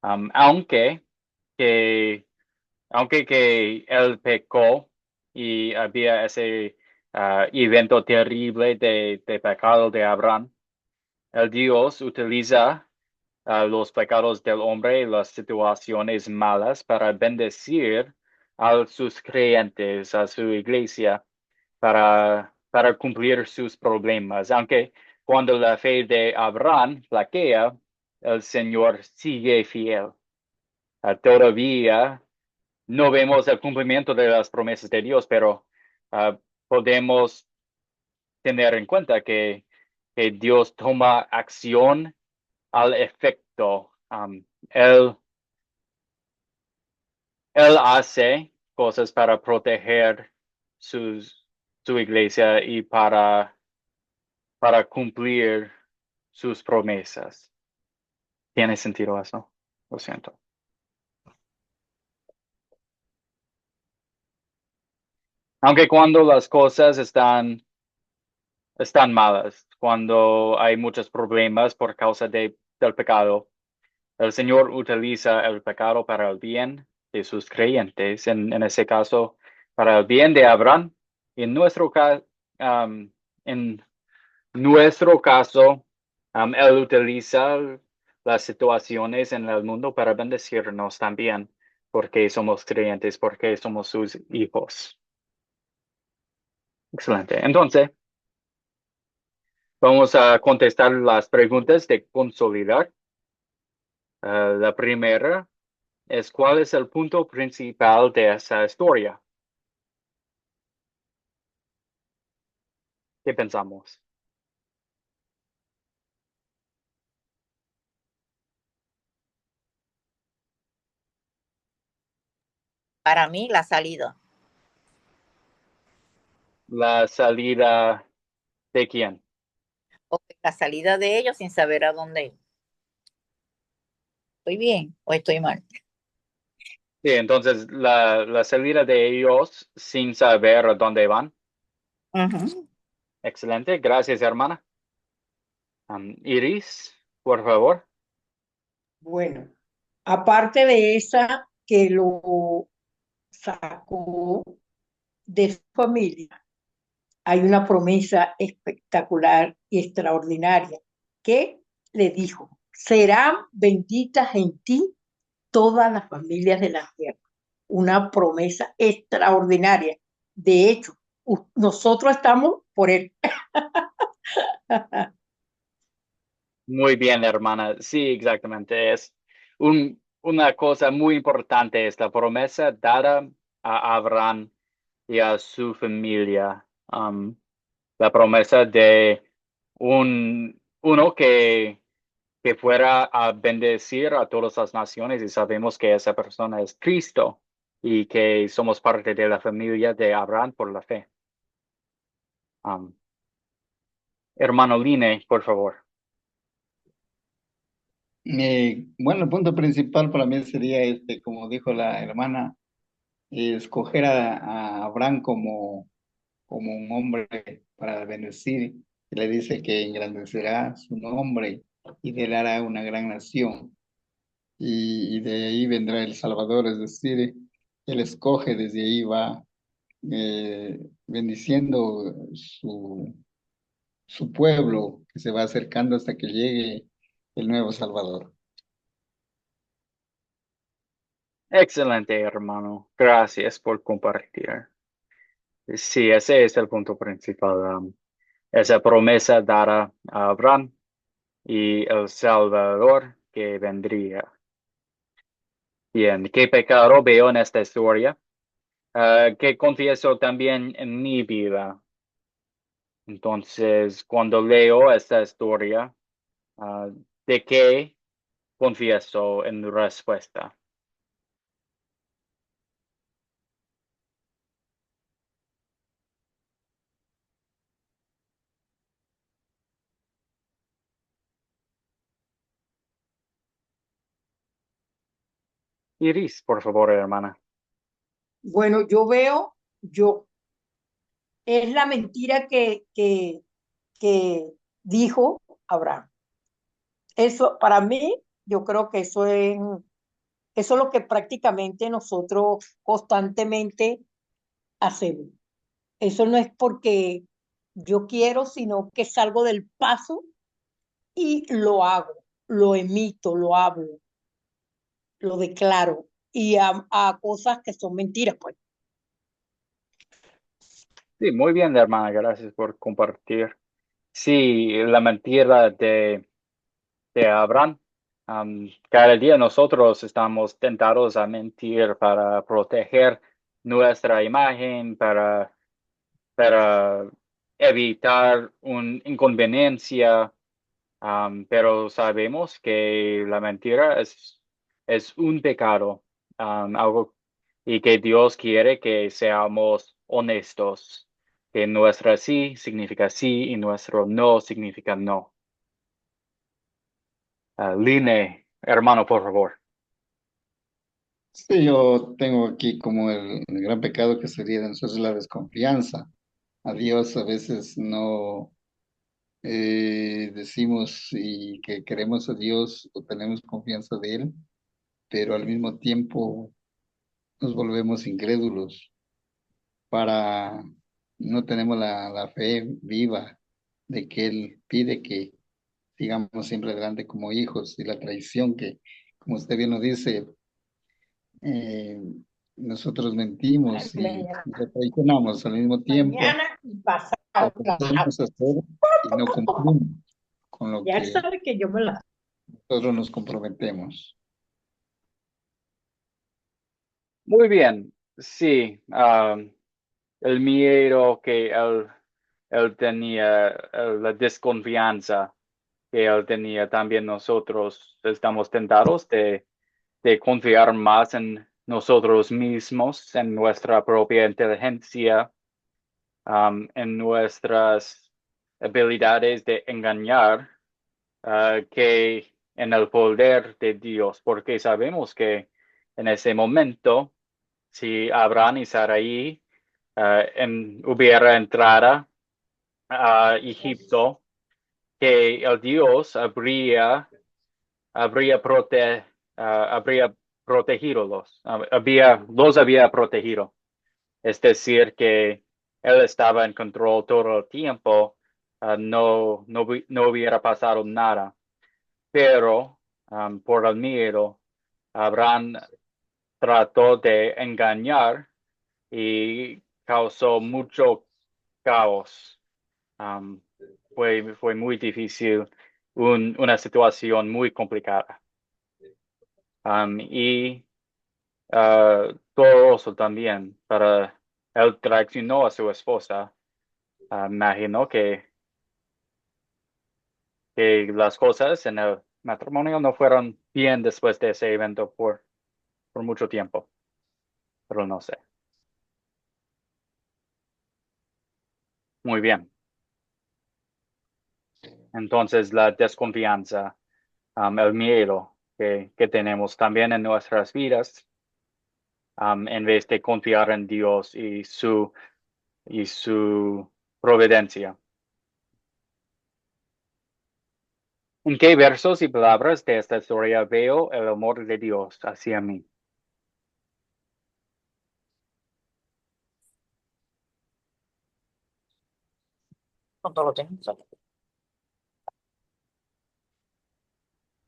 Aunque que que él pecó y había ese evento terrible de pecado de Abraham, el Dios utiliza los pecados del hombre y las situaciones malas para bendecir a sus creyentes, a su iglesia, para cumplir sus problemas. Aunque cuando la fe de Abraham flaquea, el Señor sigue fiel. Todavía no vemos el cumplimiento de las promesas de Dios, pero podemos tener en cuenta que Dios toma acción al efecto. Él hace cosas para proteger su iglesia y para cumplir sus promesas. ¿Tiene sentido eso? Lo siento. Aunque cuando las cosas están malas, cuando hay muchos problemas por causa del pecado, el Señor utiliza el pecado para el bien de sus creyentes, en ese caso, para el bien de Abraham. En nuestro, en nuestro caso, Él utiliza las situaciones en el mundo para bendecirnos también, porque somos creyentes, porque somos sus hijos. Excelente. Entonces, vamos a contestar las preguntas de consolidar. La primera es, ¿cuál es el punto principal de esa historia? ¿Qué pensamos? Para mí, la salida. ¿La salida de quién? O la salida de ellos sin saber a dónde ir. ¿Estoy bien o estoy mal? Sí, entonces la salida de ellos sin saber a dónde van. Ujú. Excelente, gracias hermana. Iris, por favor. Bueno, aparte de esa que lo sacó de su familia, hay una promesa espectacular y extraordinaria que le dijo, serán benditas en ti todas las familias de la tierra. Una promesa extraordinaria. De hecho, nosotros estamos por él. Muy bien, hermana. Sí, exactamente. Es una cosa muy importante, esta promesa dada a Abraham y a su familia. La promesa de uno que fuera a bendecir a todas las naciones y sabemos que esa persona es Cristo. y que somos parte de la familia de Abraham por la fe. Hermano Line, por favor. Bueno, el punto principal para mí sería como dijo la hermana, escoger a Abraham como un hombre para bendecir. Le dice que engrandecerá su nombre y de él hará una gran nación. Y de ahí vendrá el Salvador, es decir, él escoge, desde ahí va bendiciendo su pueblo que se va acercando hasta que llegue el nuevo Salvador. Excelente, hermano. Gracias por compartir. Sí, ese es el punto principal. Esa promesa dada a Abraham y el Salvador que vendría. Bien, ¿qué pecado veo en esta historia? Que confieso también en mi vida. Entonces, cuando leo esta historia, ah, ¿de qué confieso en respuesta? Iris, por favor, hermana. Bueno, yo, es la mentira que dijo Abraham. Eso, para mí, yo creo que eso es lo que prácticamente nosotros constantemente hacemos. Eso no es porque yo quiero, sino que salgo del paso y lo hago, lo emito, lo hablo, lo declaro y a cosas que son mentiras, pues. Sí, muy bien, hermana. Gracias por compartir. Sí, la mentira de Abraham. Cada día nosotros estamos tentados a mentir para proteger nuestra imagen, para evitar una inconveniencia, pero sabemos que la mentira es un pecado, algo, y que Dios quiere que seamos honestos, que nuestra sí significa sí y nuestro no significa no. Line, hermano, por favor. Sí, yo tengo aquí como el gran pecado que sería de nosotros la desconfianza. A Dios a veces no decimos y que queremos a Dios o tenemos confianza de Él, pero al mismo tiempo nos volvemos incrédulos para, no tenemos la fe viva de que Él pide que sigamos siempre adelante como hijos y la traición que, como usted bien lo dice, eh, nosotros mentimos y Mañana, le traicionamos al mismo tiempo, mañana y pasado. prometemos hacer y no cumplimos con lo Ya él que sabe que yo me la... nosotros nos comprometemos. Muy bien, sí. El miedo que él tenía, la desconfianza que él tenía, también nosotros estamos tentados de confiar más en nosotros mismos, en nuestra propia inteligencia, en nuestras habilidades de engañar, que en el poder de Dios, porque sabemos que en ese momento, si Abraham y Sarai hubiera entrado a Egipto, que el Dios habría, habría protegido los había protegido. Es decir, que él estaba en control todo el tiempo, no hubiera pasado nada. Pero por el miedo, Abraham trató de engañar y causó mucho caos. Um, fue muy difícil, una situación muy complicada. Y doloroso también, para él traicionó a su esposa. Imagino que las cosas en el matrimonio no fueron bien después de ese evento por mucho tiempo. pero no sé. Muy bien. Entonces, la desconfianza, el miedo que tenemos también en nuestras vidas, en vez de confiar en Dios y su providencia. ¿En qué versos y palabras de esta historia veo el amor de Dios hacia mí? Cuando lo tengo.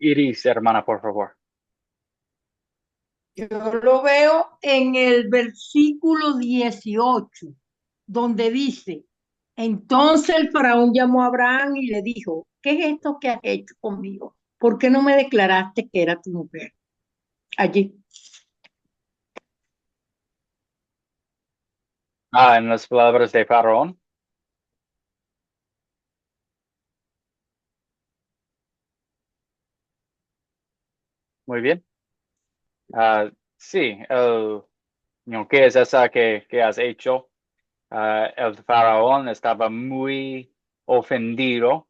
Iris, hermana, por favor. Yo lo veo en el versículo 18, donde dice, entonces el faraón llamó a Abraham y le dijo, ¿qué es esto que has hecho conmigo? ¿Por qué no me declaraste que era tu mujer? Allí. En las palabras de Faraón. Muy bien. Sí, ¿qué es esa que has hecho? El faraón estaba muy ofendido,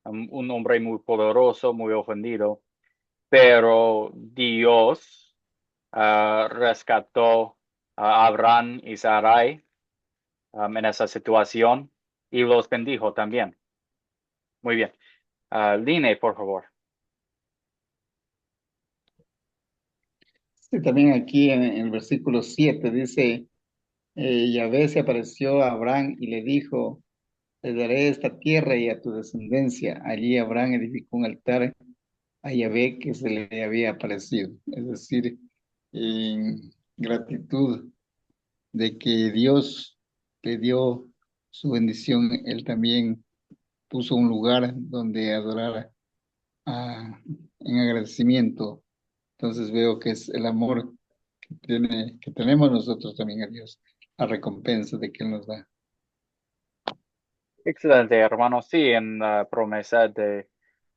un hombre muy poderoso, muy ofendido, pero Dios rescató a Abraham y Sarai en esa situación y los bendijo también. Muy bien. Line, por favor. Sí, también aquí en el versículo 7 dice, Yahvé se apareció a Abraham y le dijo, te daré esta tierra y a tu descendencia. Allí Abraham edificó un altar a Yahvé que se le había aparecido. Es decir, en gratitud de que Dios le dio su bendición, él también puso un lugar donde adorar en agradecimiento. Entonces veo que es el amor que tenemos nosotros también a Dios, la recompensa de que Él nos da. Excelente, hermano. Sí, en la promesa de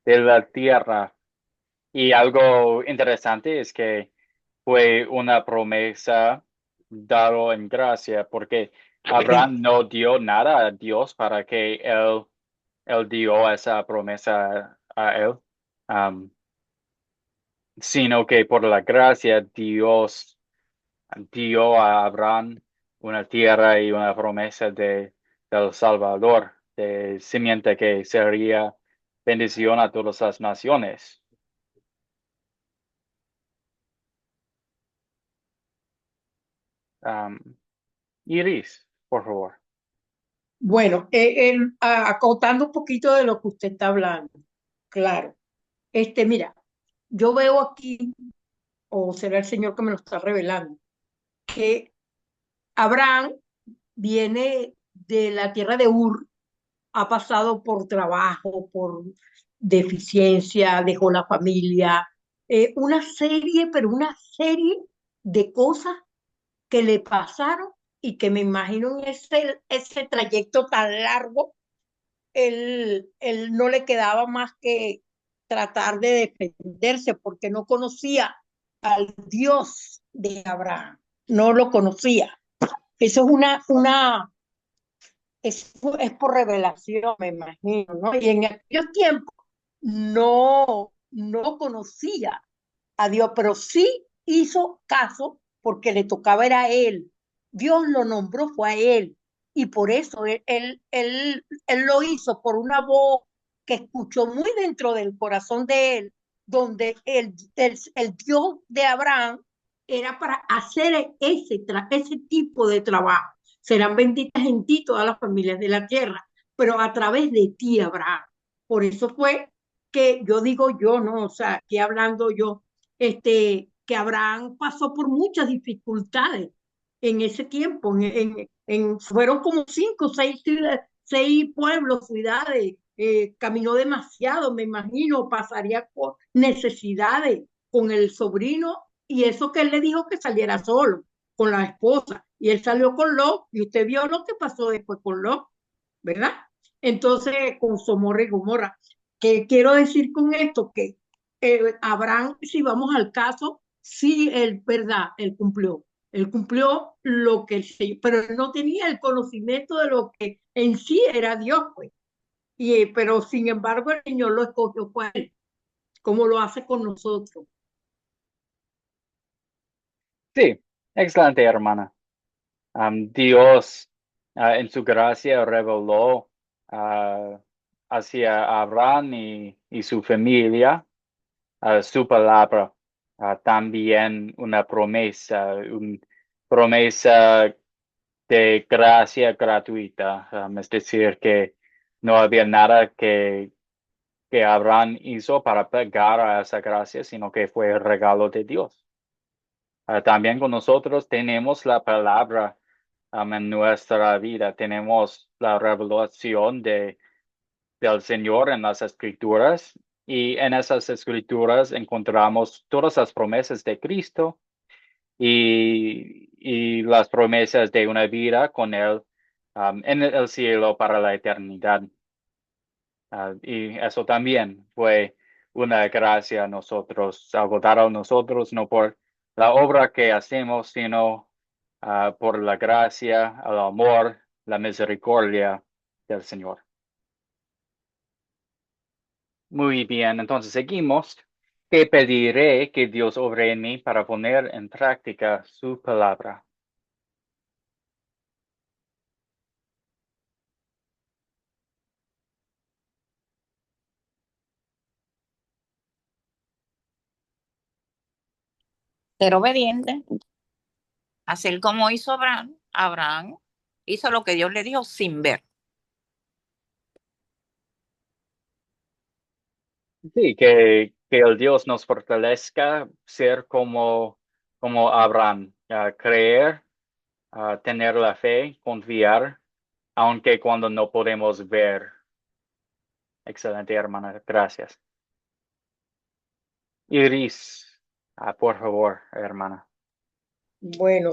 la tierra. Y algo interesante es que fue una promesa dado en gracia, porque Abraham no dio nada a Dios para que él dio esa promesa a él, um, sino que por la gracia Dios dio a Abraham una tierra y una promesa del Salvador, de simiente que sería bendición a todas las naciones. Um, Iris, por favor. Bueno, acotando un poquito de lo que usted está hablando, claro. Mira, yo veo aquí, o será el Señor que me lo está revelando, que Abraham viene de la tierra de Ur, ha pasado por trabajo, por deficiencia, dejó la familia, pero una serie de cosas que le pasaron y que me imagino en ese trayecto tan largo, él no le quedaba más que tratar de defenderse porque no conocía al Dios de Abraham, no lo conocía. Eso es por revelación, me imagino, ¿no? Y en aquellos tiempos no conocía a Dios, pero sí hizo caso porque le tocaba era a él. Dios lo nombró, fue a él. Y por eso él lo hizo por una voz que escuchó muy dentro del corazón de él, donde el Dios de Abraham era para hacer ese tipo de trabajo. Serán benditas en ti todas las familias de la tierra, pero a través de ti, Abraham. Por eso fue que yo digo yo, ¿no? O sea, aquí hablando yo, que Abraham pasó por muchas dificultades en ese tiempo. Fueron como 6 pueblos, ciudades. Caminó demasiado, me imagino, pasaría por necesidades con el sobrino y eso que él le dijo que saliera solo, con la esposa. Y él salió con Lot y usted vio lo que pasó después con Lot, ¿verdad? Entonces, con Somorra y Gomorra. ¿Qué quiero decir con esto? Que Abraham, si vamos al caso, sí, verdad, él cumplió. Él cumplió lo que el Señor, pero él no tenía el conocimiento de lo que en sí era Dios, pues. Pero sin embargo, el Señor lo escogió para él, como lo hace con nosotros. Sí, excelente, hermana. Dios, en su gracia reveló hacia Abraham y su familia su palabra, también una promesa de gracia gratuita, es decir, que no había nada que Abraham hizo para pagar a esa gracia, sino que fue el regalo de Dios. También con nosotros tenemos la palabra en nuestra vida, tenemos la revelación del Señor en las Escrituras, y en esas Escrituras encontramos todas las promesas de Cristo y las promesas de una vida con Él en el cielo para la eternidad. Y eso también fue una gracia a nosotros, algo dado a nosotros, no por la obra que hacemos, sino por la gracia, el amor, la misericordia del Señor. Muy bien, entonces seguimos. ¿Qué pediré que Dios obre en mí para poner en práctica su palabra? Ser obediente, hacer como hizo Abraham. Abraham hizo lo que Dios le dijo sin ver. Sí, que el Dios nos fortalezca, ser como Abraham, creer, tener la fe, confiar, aunque cuando no podemos ver. Excelente, hermana, gracias. Iris, por favor, hermana. Bueno,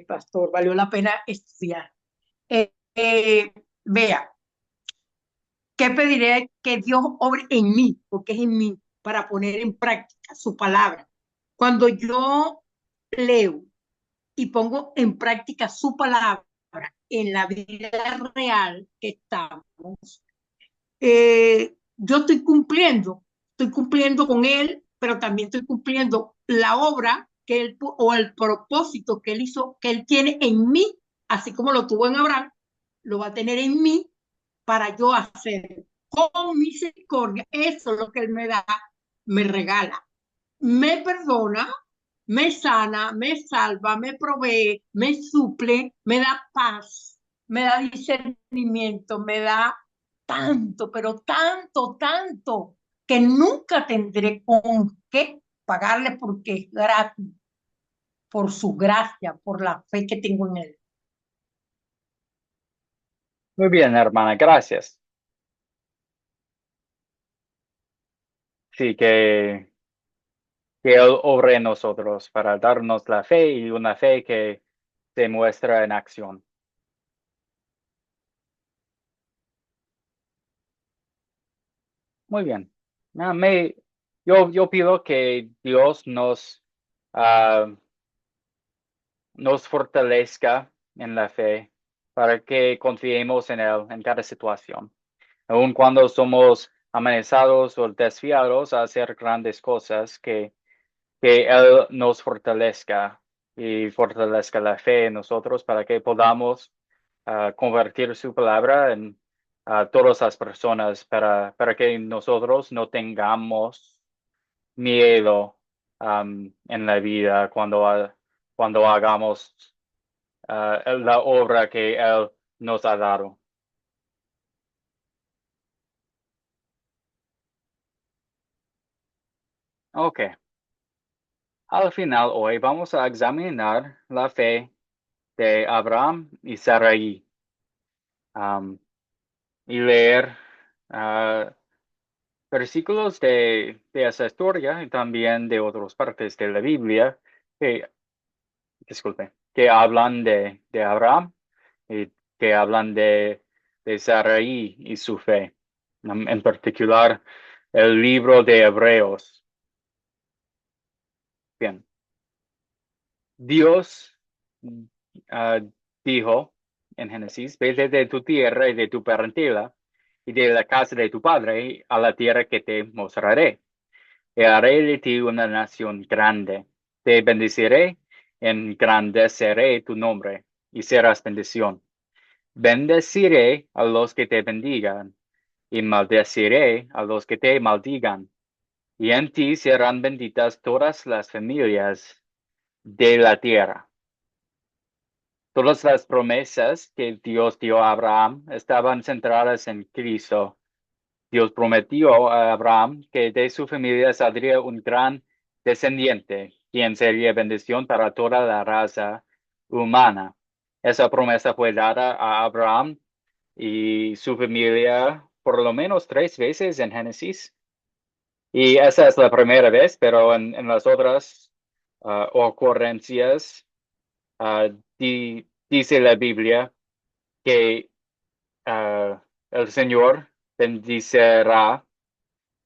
pastor, valió la pena estudiar. Eh, eh, Vea, ¿qué pediré que Dios obre en mí? Porque es en mí, para poner en práctica su palabra. Cuando yo leo y pongo en práctica su palabra en la vida real que estamos, yo estoy cumpliendo con él, pero también estoy cumpliendo la obra que él, o el propósito que él hizo, que él tiene en mí, así como lo tuvo en Abraham, lo va a tener en mí para yo hacer con misericordia. Eso es lo que él me da, me regala, me perdona, me sana, me salva, me provee, me suple, me da paz, me da discernimiento, me da tanto, pero tanto, tanto, que nunca tendré con qué pagarle porque es gratis, por su gracia, por la fe que tengo en él. Muy bien, hermana, gracias. Sí, que Él obre en nosotros para darnos la fe y una fe que se muestra en acción. Muy bien. Ah, yo pido que Dios ah, nos fortalezca en la fe para que confiemos en Él en cada situación. Aun cuando somos amenazados o desviados a hacer grandes cosas, que Él nos fortalezca y fortalezca la fe en nosotros para que podamos convertir su palabra en todas las personas para que nosotros no tengamos miedo en la vida cuando hagamos la obra que Él nos ha dado. Ok. Al final hoy vamos a examinar la fe de Abraham y Sarai y leer ah, versículos de esa historia y también de otras partes de la Biblia que, disculpe, que hablan de Abraham y que hablan de Sarai y su fe. En particular, el libro de Hebreos. Bien. Dios ah, dijo en Génesis, vete de tu tierra y de tu parentela y de la casa de tu padre a la tierra que te mostraré. Y haré de ti una nación grande. Te bendeciré, engrandeceré tu nombre y serás bendición. Bendeciré a los que te bendigan y maldeciré a los que te maldigan. Y en ti serán benditas todas las familias de la tierra. Todas las promesas que Dios dio a Abraham estaban centradas en Cristo. Dios prometió a Abraham que de su familia saldría un gran descendiente, quien sería bendición para toda la raza humana. Esa promesa fue dada a Abraham y su familia por lo menos 3 veces en Génesis. Y esa es la primera vez, pero en las otras ocurrencias ah, dice la Biblia que el Señor bendicirá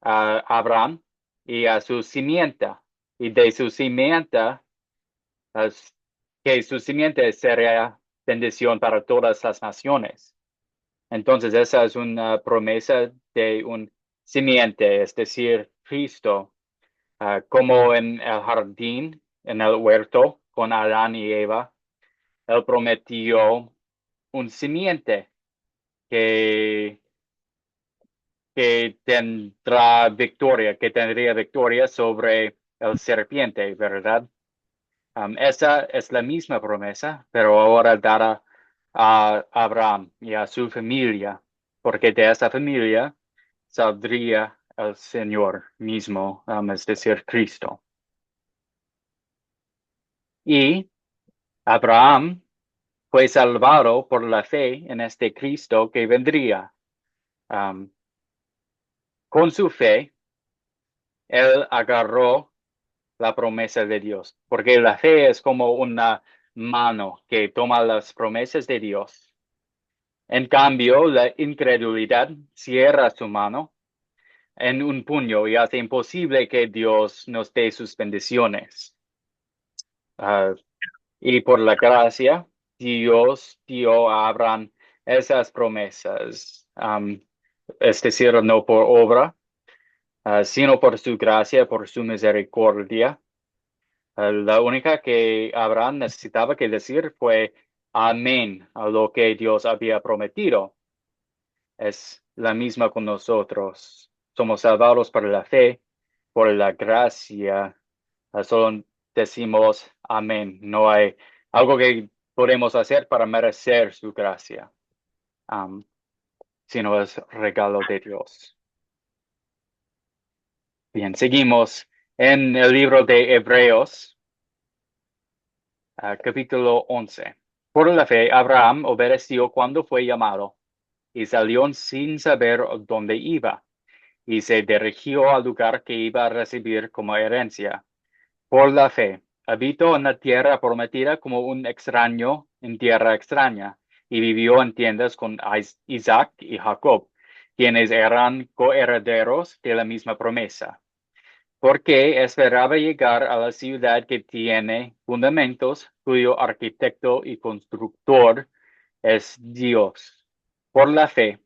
a Abraham y a su simiente, y de su simiente, as- que su simiente será bendición para todas las naciones. Entonces, esa es una promesa de un simiente, es decir, Cristo, como en el jardín, en el huerto, con Adán y Eva, él prometió un simiente que que tendría victoria sobre el serpiente, ¿verdad? Esa es la misma promesa, pero ahora dada a Abraham y a su familia, porque de esa familia saldría el Señor mismo, es decir, Cristo. Y Abraham fue salvado por la fe en este Cristo que vendría. Um, con su fe, él agarró la promesa de Dios, porque la fe es como una mano que toma las promesas de Dios. En cambio, la incredulidad cierra su mano en un puño y hace imposible que Dios nos dé sus bendiciones. Ah, y por la gracia, Dios dio a Abraham esas promesas, es decir, no por obra, sino por su gracia, por su misericordia. La única que Abraham necesitaba que decir fue amén a lo que Dios había prometido. Es la misma con nosotros. Somos salvados por la fe, por la gracia. Solo decimos amén. No hay algo que podemos hacer para merecer su gracia, um, sino es regalo de Dios. Bien, seguimos en el libro de Hebreos, capítulo 11. Por la fe, Abraham obedeció cuando fue llamado y salió sin saber dónde iba, y se dirigió al lugar que iba a recibir como herencia. Por la fe, habitó en la tierra prometida como un extraño en tierra extraña, y vivió en tiendas con Isaac y Jacob, quienes eran coherederos de la misma promesa, porque esperaba llegar a la ciudad que tiene fundamentos, cuyo arquitecto y constructor es Dios. Por la fe,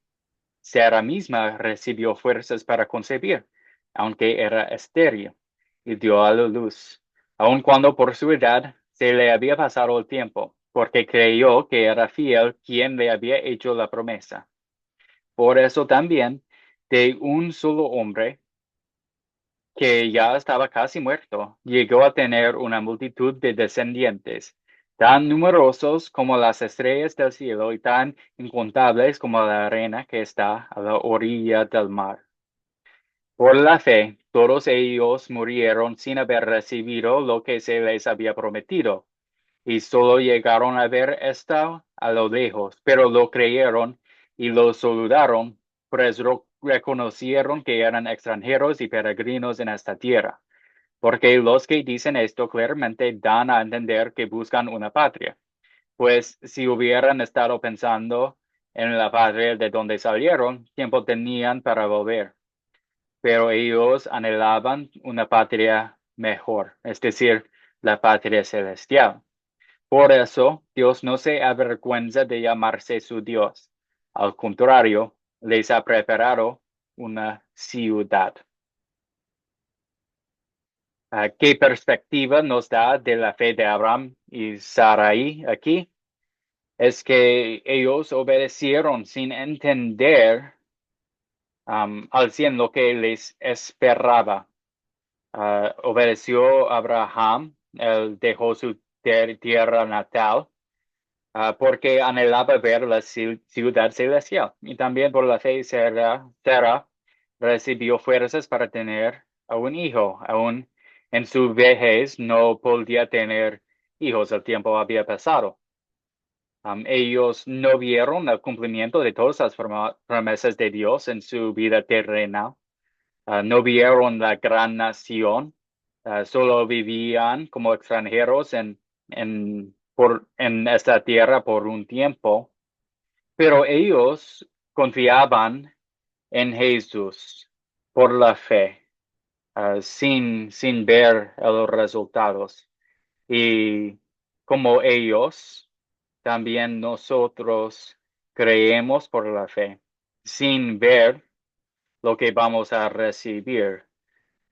Sara misma recibió fuerzas para concebir, aunque era estéril, y dio a la luz, aun cuando por su edad se le había pasado el tiempo, porque creyó que era fiel quien le había hecho la promesa. Por eso también, de un solo hombre, que ya estaba casi muerto, llegó a tener una multitud de descendientes, tan numerosos como las estrellas del cielo y tan incontables como la arena que está a la orilla del mar. Por la fe, todos ellos murieron sin haber recibido lo que se les había prometido, y solo llegaron a ver esto a lo lejos, pero lo creyeron y lo saludaron, pues reconocieron que eran extranjeros y peregrinos en esta tierra, porque los que dicen esto claramente dan a entender que buscan una patria, pues si hubieran estado pensando en la patria de donde salieron, tiempo tenían para volver, pero ellos anhelaban una patria mejor, es decir, la patria celestial. Por eso, Dios no se avergüenza de llamarse su Dios. Al contrario, les ha preparado una ciudad. ¿Qué perspectiva nos da de la fe de Abraham y Sarai aquí? Es que ellos obedecieron sin entender al 100 lo que les esperaba. Obedeció Abraham, él dejó su tierra natal porque anhelaba ver la ciudad celestial. Y también por la fe Sarah recibió fuerzas para tener a un hijo. Aún en su vejez no podía tener hijos, el tiempo había pasado. Ellos no vieron el cumplimiento de todas las promesas de Dios en su vida terrenal. No vieron la gran nación. Solo vivían como extranjeros en esta tierra por un tiempo, pero ellos confiaban en Jesús por la fe, sin ver los resultados. Y como ellos, también nosotros creemos por la fe, sin ver lo que vamos a recibir,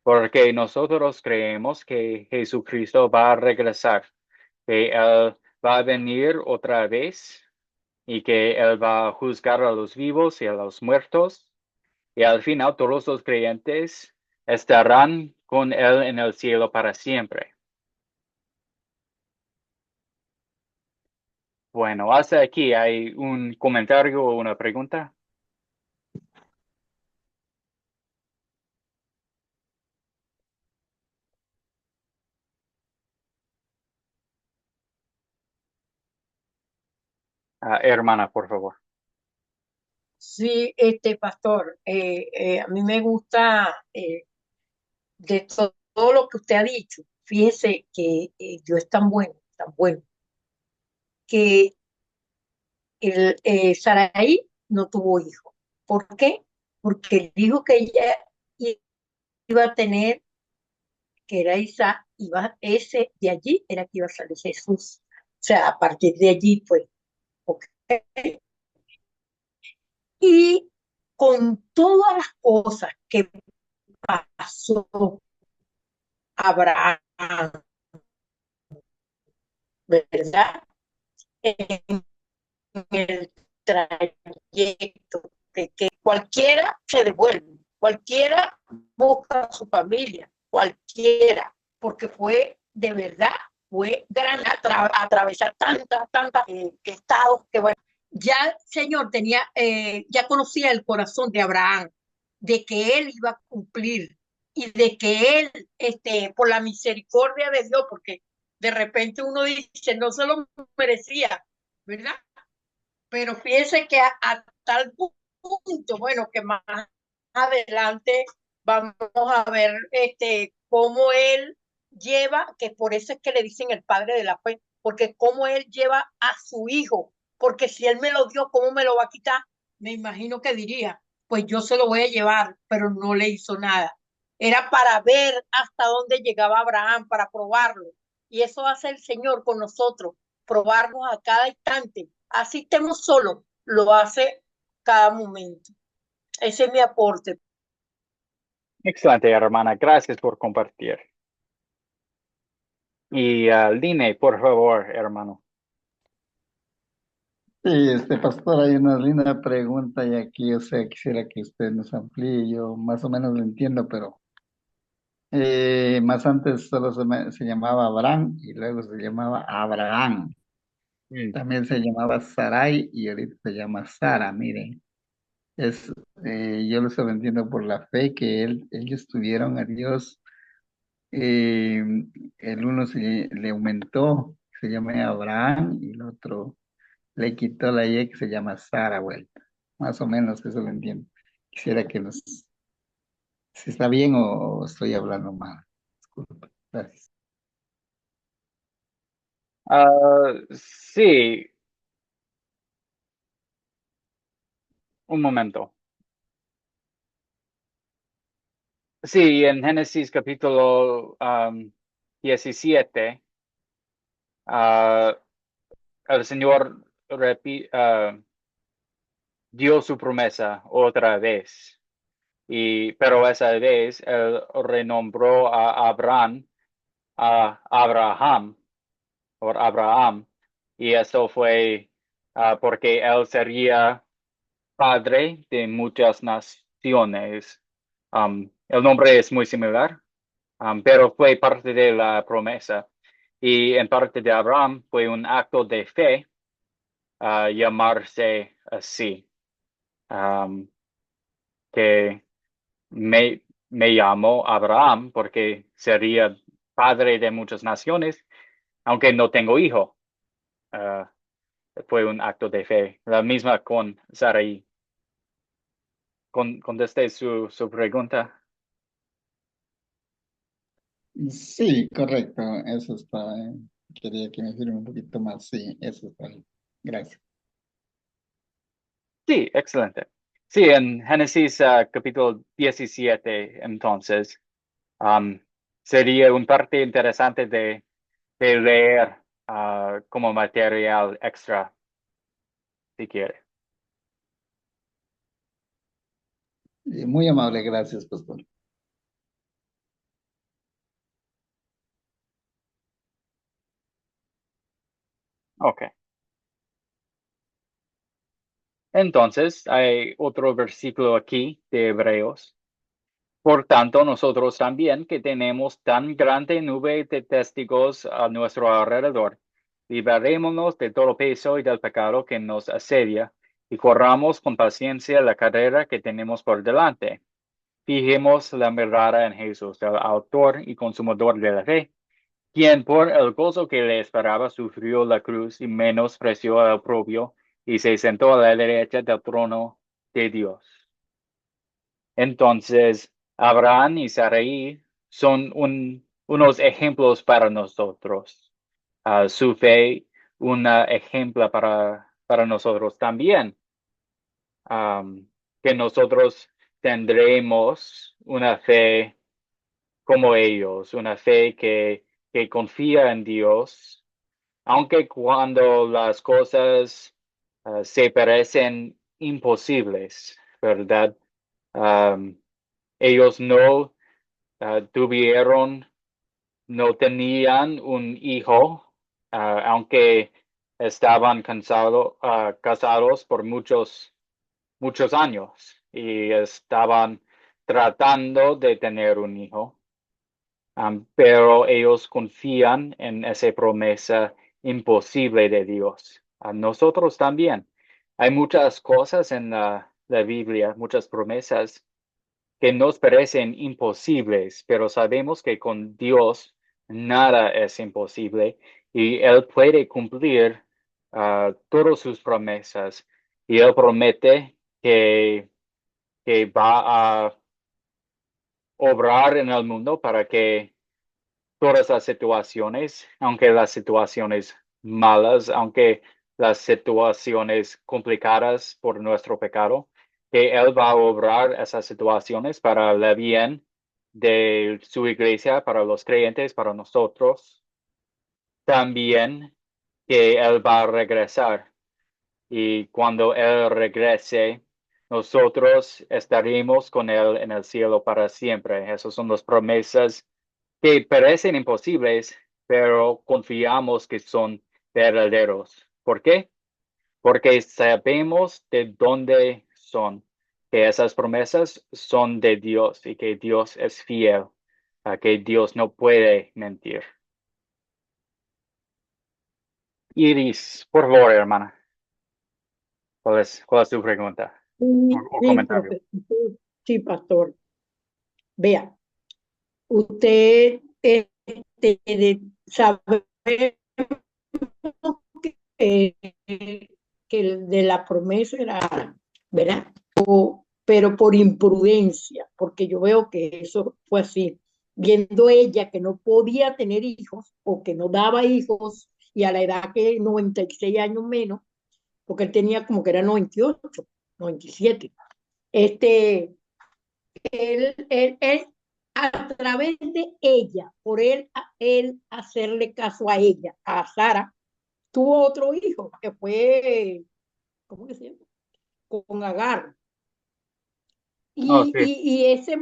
porque nosotros creemos que Jesucristo va a regresar, que Él va a venir otra vez y que Él va a juzgar a los vivos y a los muertos, y al final todos los creyentes estarán con Él en el cielo para siempre. Bueno, hasta aquí hay un comentario o una pregunta. Hermana, por favor. Sí, pastor, a mí me gusta de todo lo que usted ha dicho. Fíjese que Dios es tan bueno, que Sarai no tuvo hijo. ¿Por qué? Porque el hijo que ella iba a tener, que era Isaac, ese de allí era que iba a salir Jesús. O sea, a partir de allí, pues, ok. Y con todas las cosas que pasó Abraham, ¿verdad? En el trayecto, de que cualquiera se devuelve, cualquiera busca a su familia, cualquiera, porque fue de verdad, fue gran atravesar tantas estados que bueno, ya el Señor ya conocía el corazón de Abraham, de que él iba a cumplir y de que él, por la misericordia de Dios, porque de repente uno dice, no se lo merecía, ¿verdad? Pero fíjense que a tal punto, bueno, que más adelante vamos a ver cómo él lleva, que por eso es que le dicen el padre de la fe, porque cómo él lleva a su hijo, porque si él me lo dio, ¿cómo me lo va a quitar? Me imagino que diría, pues yo se lo voy a llevar, pero no le hizo nada. Era para ver hasta dónde llegaba Abraham, para probarlo. Y eso hace el Señor con nosotros, probarnos a cada instante. Así estemos solos, lo hace cada momento. Ese es mi aporte. Excelente, hermana. Gracias por compartir. Y Line, por favor, hermano. Sí, pastor, hay una linda pregunta y aquí, o sea, quisiera que usted nos amplíe. Yo más o menos lo entiendo, pero más antes solo se llamaba Abraham y luego se llamaba Abraham. Mm. También se llamaba Sarai y ahorita se llama Sara. Miren, es, yo lo solo entiendo por la fe que ellos tuvieron a Dios. eh, el uno le aumentó, se llama Abraham, y el otro le quitó la Y que se llama Sara, vuelta. Más o menos eso lo entiendo. Quisiera que si está bien o estoy hablando mal. Disculpe. Gracias. Sí, un momento. Sí, en Génesis capítulo 17, el Señor dio su promesa otra vez. Pero esa vez él renombró a Abraham, y eso fue porque él sería padre de muchas naciones. El nombre es muy similar, pero fue parte de la promesa. Y en parte de Abraham fue un acto de fe llamarse así, que me llamo Abraham porque sería padre de muchas naciones, aunque no tengo hijo. Ah, Fue un acto de fe. La misma con Sarai. Contesté su pregunta. Sí, correcto. Eso está. Quería que me firme un poquito más. Sí, eso está bien. Gracias. Sí, excelente. Sí, en Génesis capítulo 17, entonces, sería un parte interesante de leer como material extra, si quiere. Muy amable, gracias, pastor. Ok. Entonces, hay otro versículo aquí de Hebreos. Por tanto, nosotros también, que tenemos tan grande nube de testigos a nuestro alrededor, liberémonos de todo peso y del pecado que nos asedia, y corramos con paciencia la carrera que tenemos por delante. Fijemos la mirada en Jesús, el autor y consumador de la fe, quien por el gozo que le esperaba sufrió la cruz y menospreció el oprobio, y se sentó a la derecha del trono de Dios. Entonces, Abraham y Sarai son unos ejemplos para nosotros. Su fe, un ejemplo para nosotros también. Que nosotros tendremos una fe como ellos, una fe que confía en Dios, aunque cuando las cosas se parecen imposibles, ¿verdad? Um, Ellos no tenían un hijo, aunque estaban casados por muchos años y estaban tratando de tener un hijo. Pero ellos confían en esa promesa imposible de Dios. A nosotros también. Hay muchas cosas en la Biblia, muchas promesas que nos parecen imposibles, pero sabemos que con Dios nada es imposible y Él puede cumplir todas sus promesas. Y Él promete que va a obrar en el mundo para que todas las situaciones, aunque las situaciones malas, aunque las situaciones complicadas por nuestro pecado, que Él va a obrar esas situaciones para el bien de su iglesia, para los creyentes, para nosotros. También que Él va a regresar y cuando Él regrese, nosotros estaremos con Él en el cielo para siempre. Esas son las promesas que parecen imposibles, pero confiamos que son verdaderos. ¿Por qué? Porque sabemos de dónde son, que esas promesas son de Dios y que Dios es fiel, a que Dios no puede mentir. Iris, por favor, hermana, ¿cuál es tu pregunta o Sí, comentario? sí, pastor. Vea, usted sabe que, que el de la promesa era, ¿verdad? Pero por imprudencia, porque yo veo que eso fue así, viendo ella que no podía tener hijos o que no daba hijos y a la edad que 96 años menos, porque él tenía como que era 98, 97. Este, él, a través de ella, por él hacerle caso a ella, a Sara, tuvo otro hijo que fue, ¿cómo que se llama? Con Agar. Oh, Y, sí. y, y ese,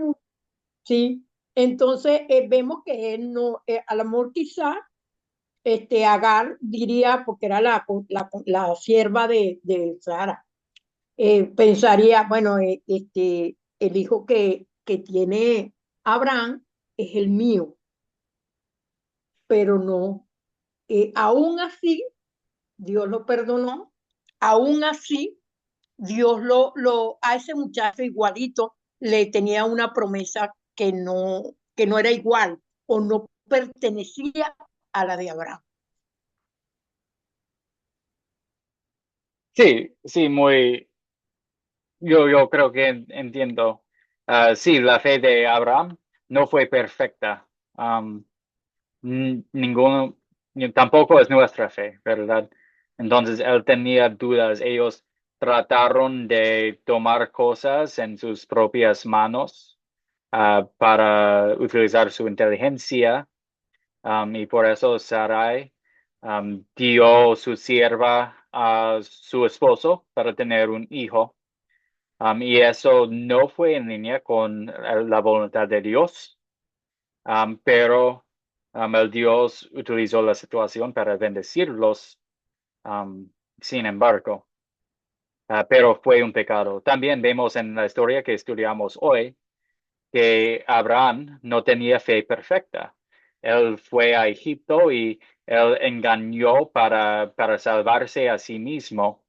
sí, entonces vemos que él no, al amor quizá, Agar diría, porque era la sierva de Sara, pensaría, bueno, el hijo que tiene Abraham es el mío, pero no. Aún así, Dios lo perdonó, aún así, Dios a ese muchacho igualito le tenía una promesa que no era igual o no pertenecía a la de Abraham. Sí, sí, yo creo que entiendo. Sí, la fe de Abraham no fue perfecta. Um, Ninguno, tampoco es nuestra fe, ¿verdad? Entonces él tenía dudas. Ellos trataron de tomar cosas en sus propias manos para utilizar su inteligencia, y por eso Sarai dio su sierva a su esposo para tener un hijo. Y eso no fue en línea con la voluntad de Dios, pero el Dios utilizó la situación para bendecirlos, um, sin embargo, pero fue un pecado. También vemos en la historia que estudiamos hoy que Abraham no tenía fe perfecta. Él fue a Egipto y él engañó para salvarse a sí mismo,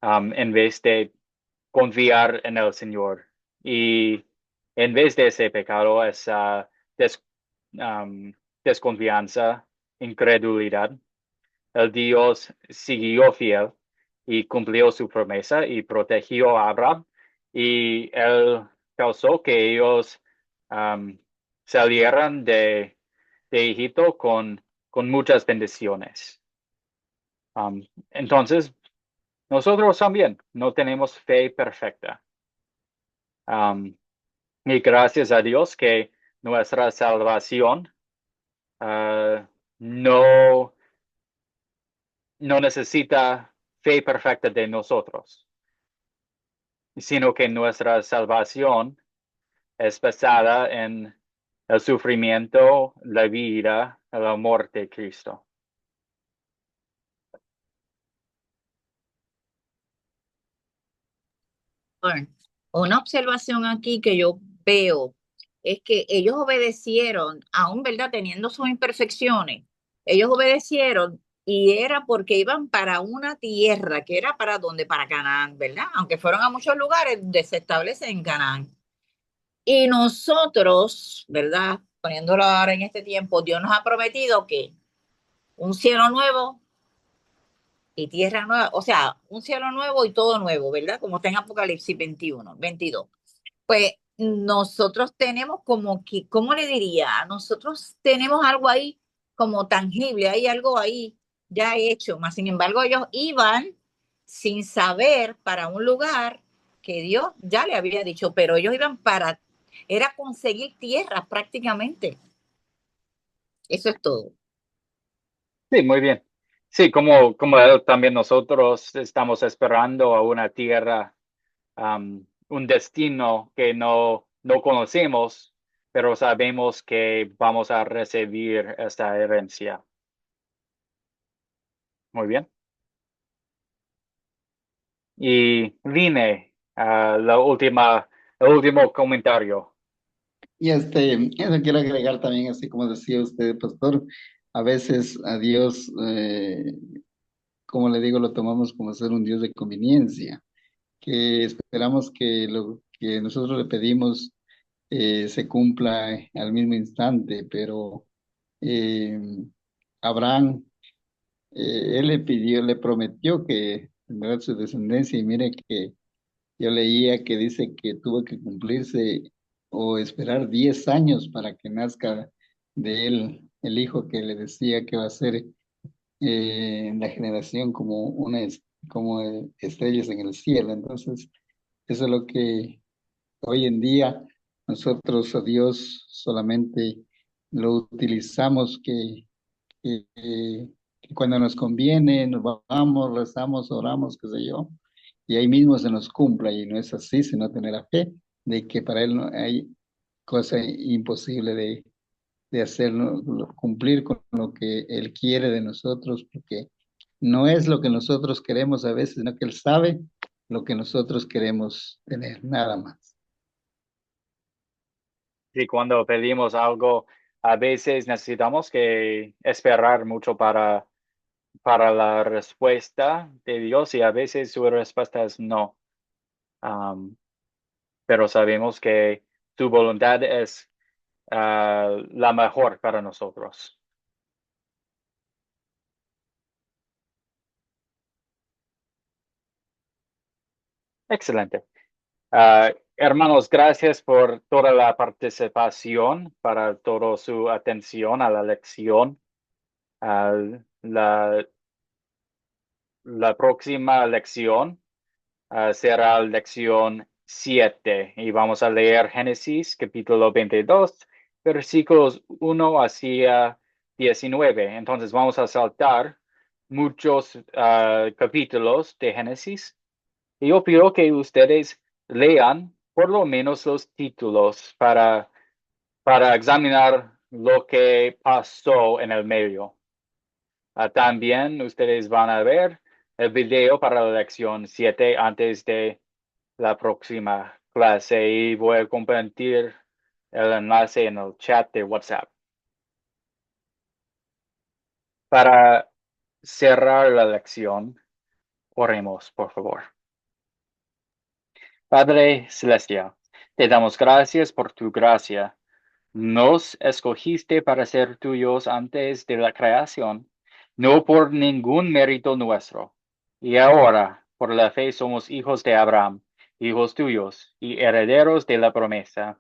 en vez de confiar en el Señor. Y en vez de ese pecado, esa um, desconfianza, incredulidad, el Dios siguió fiel y cumplió su promesa y protegió a Abraham, y él causó que ellos um, salieran de Egipto con muchas bendiciones. Entonces, nosotros también no tenemos fe perfecta. Um, y gracias a Dios que nuestra salvación no, no necesita fe perfecta de nosotros, sino que nuestra salvación es basada en el sufrimiento, la vida, el amor de Cristo. Bueno, una observación aquí que yo veo es que ellos obedecieron, aún, ¿verdad? Teniendo sus imperfecciones, ellos obedecieron y era porque iban para una tierra que era para donde, para Canaán, ¿verdad? Aunque fueron a muchos lugares donde se establece en Canaán. Y nosotros, ¿verdad? Poniéndolo ahora en este tiempo, Dios nos ha prometido que un cielo nuevo y tierra nueva, o sea, un cielo nuevo y todo nuevo, ¿verdad? Como está en Apocalipsis 21, 22. Pues nosotros tenemos como que, ¿cómo le diría? Nosotros tenemos algo ahí como tangible, hay algo ahí ya hecho, más sin embargo ellos iban sin saber para un lugar que Dios ya le había dicho, pero ellos iban para, era conseguir tierra prácticamente. Eso es todo. Sí, muy bien. Sí, como él, también nosotros estamos esperando a una tierra, un destino que no conocemos, pero sabemos que vamos a recibir esta herencia. Muy bien. Y Line, el último comentario. Y eso quiero agregar también, así como decía usted, pastor, a veces a Dios, como le digo, lo tomamos como ser un Dios de conveniencia, que esperamos que lo que nosotros le pedimos se cumpla al mismo instante, pero eh, Abraham, él le pidió, le prometió que tendrá su descendencia, y mire que yo leía que dice que tuvo que cumplirse o esperar 10 años para que nazca de él el hijo que le decía que va a ser en la generación como como estrellas en el cielo. Entonces, eso es lo que hoy en día nosotros a Dios solamente lo utilizamos que que cuando nos conviene, nos vamos, rezamos, oramos, qué sé yo, y ahí mismo se nos cumpla, y no es así, sino tener la fe de que para Él no hay cosa imposible de hacerlo, cumplir con lo que Él quiere de nosotros, porque no es lo que nosotros queremos a veces, sino que Él sabe lo que nosotros queremos tener, nada más. Y cuando pedimos algo, a veces necesitamos que esperar mucho para la respuesta de Dios y a veces su respuesta es no. Pero sabemos que su voluntad es la mejor para nosotros. Excelente. Hermanos, gracias por toda la participación, para toda su atención a la lección. La próxima lección será lección 7 y vamos a leer Génesis capítulo 22, versículos 1 hacia 19. Entonces vamos a saltar muchos capítulos de Génesis y yo pido que ustedes lean por lo menos los títulos para examinar lo que pasó en el medio. También ustedes van a ver el video para la lección 7 antes de la próxima clase y voy a compartir el enlace en el chat de WhatsApp. Para cerrar la lección, oremos, por favor. Padre Celestial, te damos gracias por tu gracia. Nos escogiste para ser tuyos antes de la creación, no por ningún mérito nuestro. Y ahora, por la fe, somos hijos de Abraham, hijos tuyos y herederos de la promesa.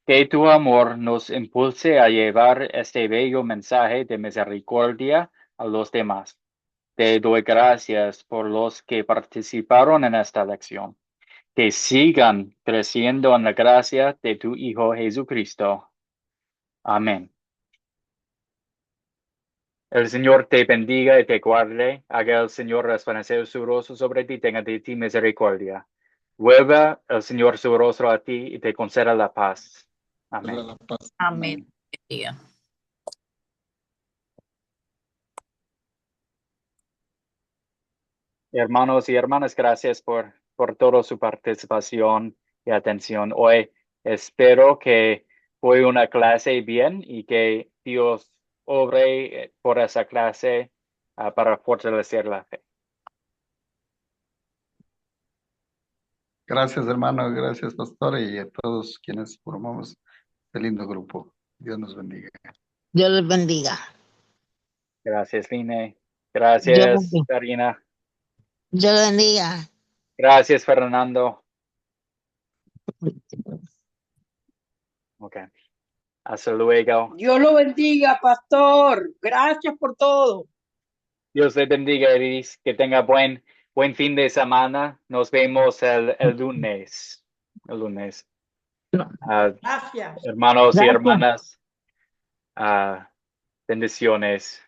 Que tu amor nos impulse a llevar este bello mensaje de misericordia a los demás. Te doy gracias por los que participaron en esta lección. Que sigan creciendo en la gracia de tu Hijo Jesucristo. Amén. El Señor te bendiga y te guarde. Haga el Señor resplandecer su rostro sobre ti, tenga de ti misericordia. Vuelva el Señor su rostro a ti y te conceda la paz. Amén. La paz. Amén. Bendiga. Hermanos y hermanas, gracias por toda su participación y atención hoy. Espero que fue una clase bien y que Dios obre por esa clase para fortalecer la fe. Gracias, hermano, gracias, pastor, y a todos quienes formamos este lindo grupo. Dios nos bendiga. Dios les bendiga. Gracias, Line. Dios Gracias, Karina. les bendiga. Gracias, Fernando. Ok. Hasta luego. Dios lo bendiga, pastor. Gracias por todo. Dios le bendiga, Iris. Que tenga buen fin de semana. Nos vemos el lunes. El lunes. Gracias. Hermanos y Gracias. hermanas, bendiciones.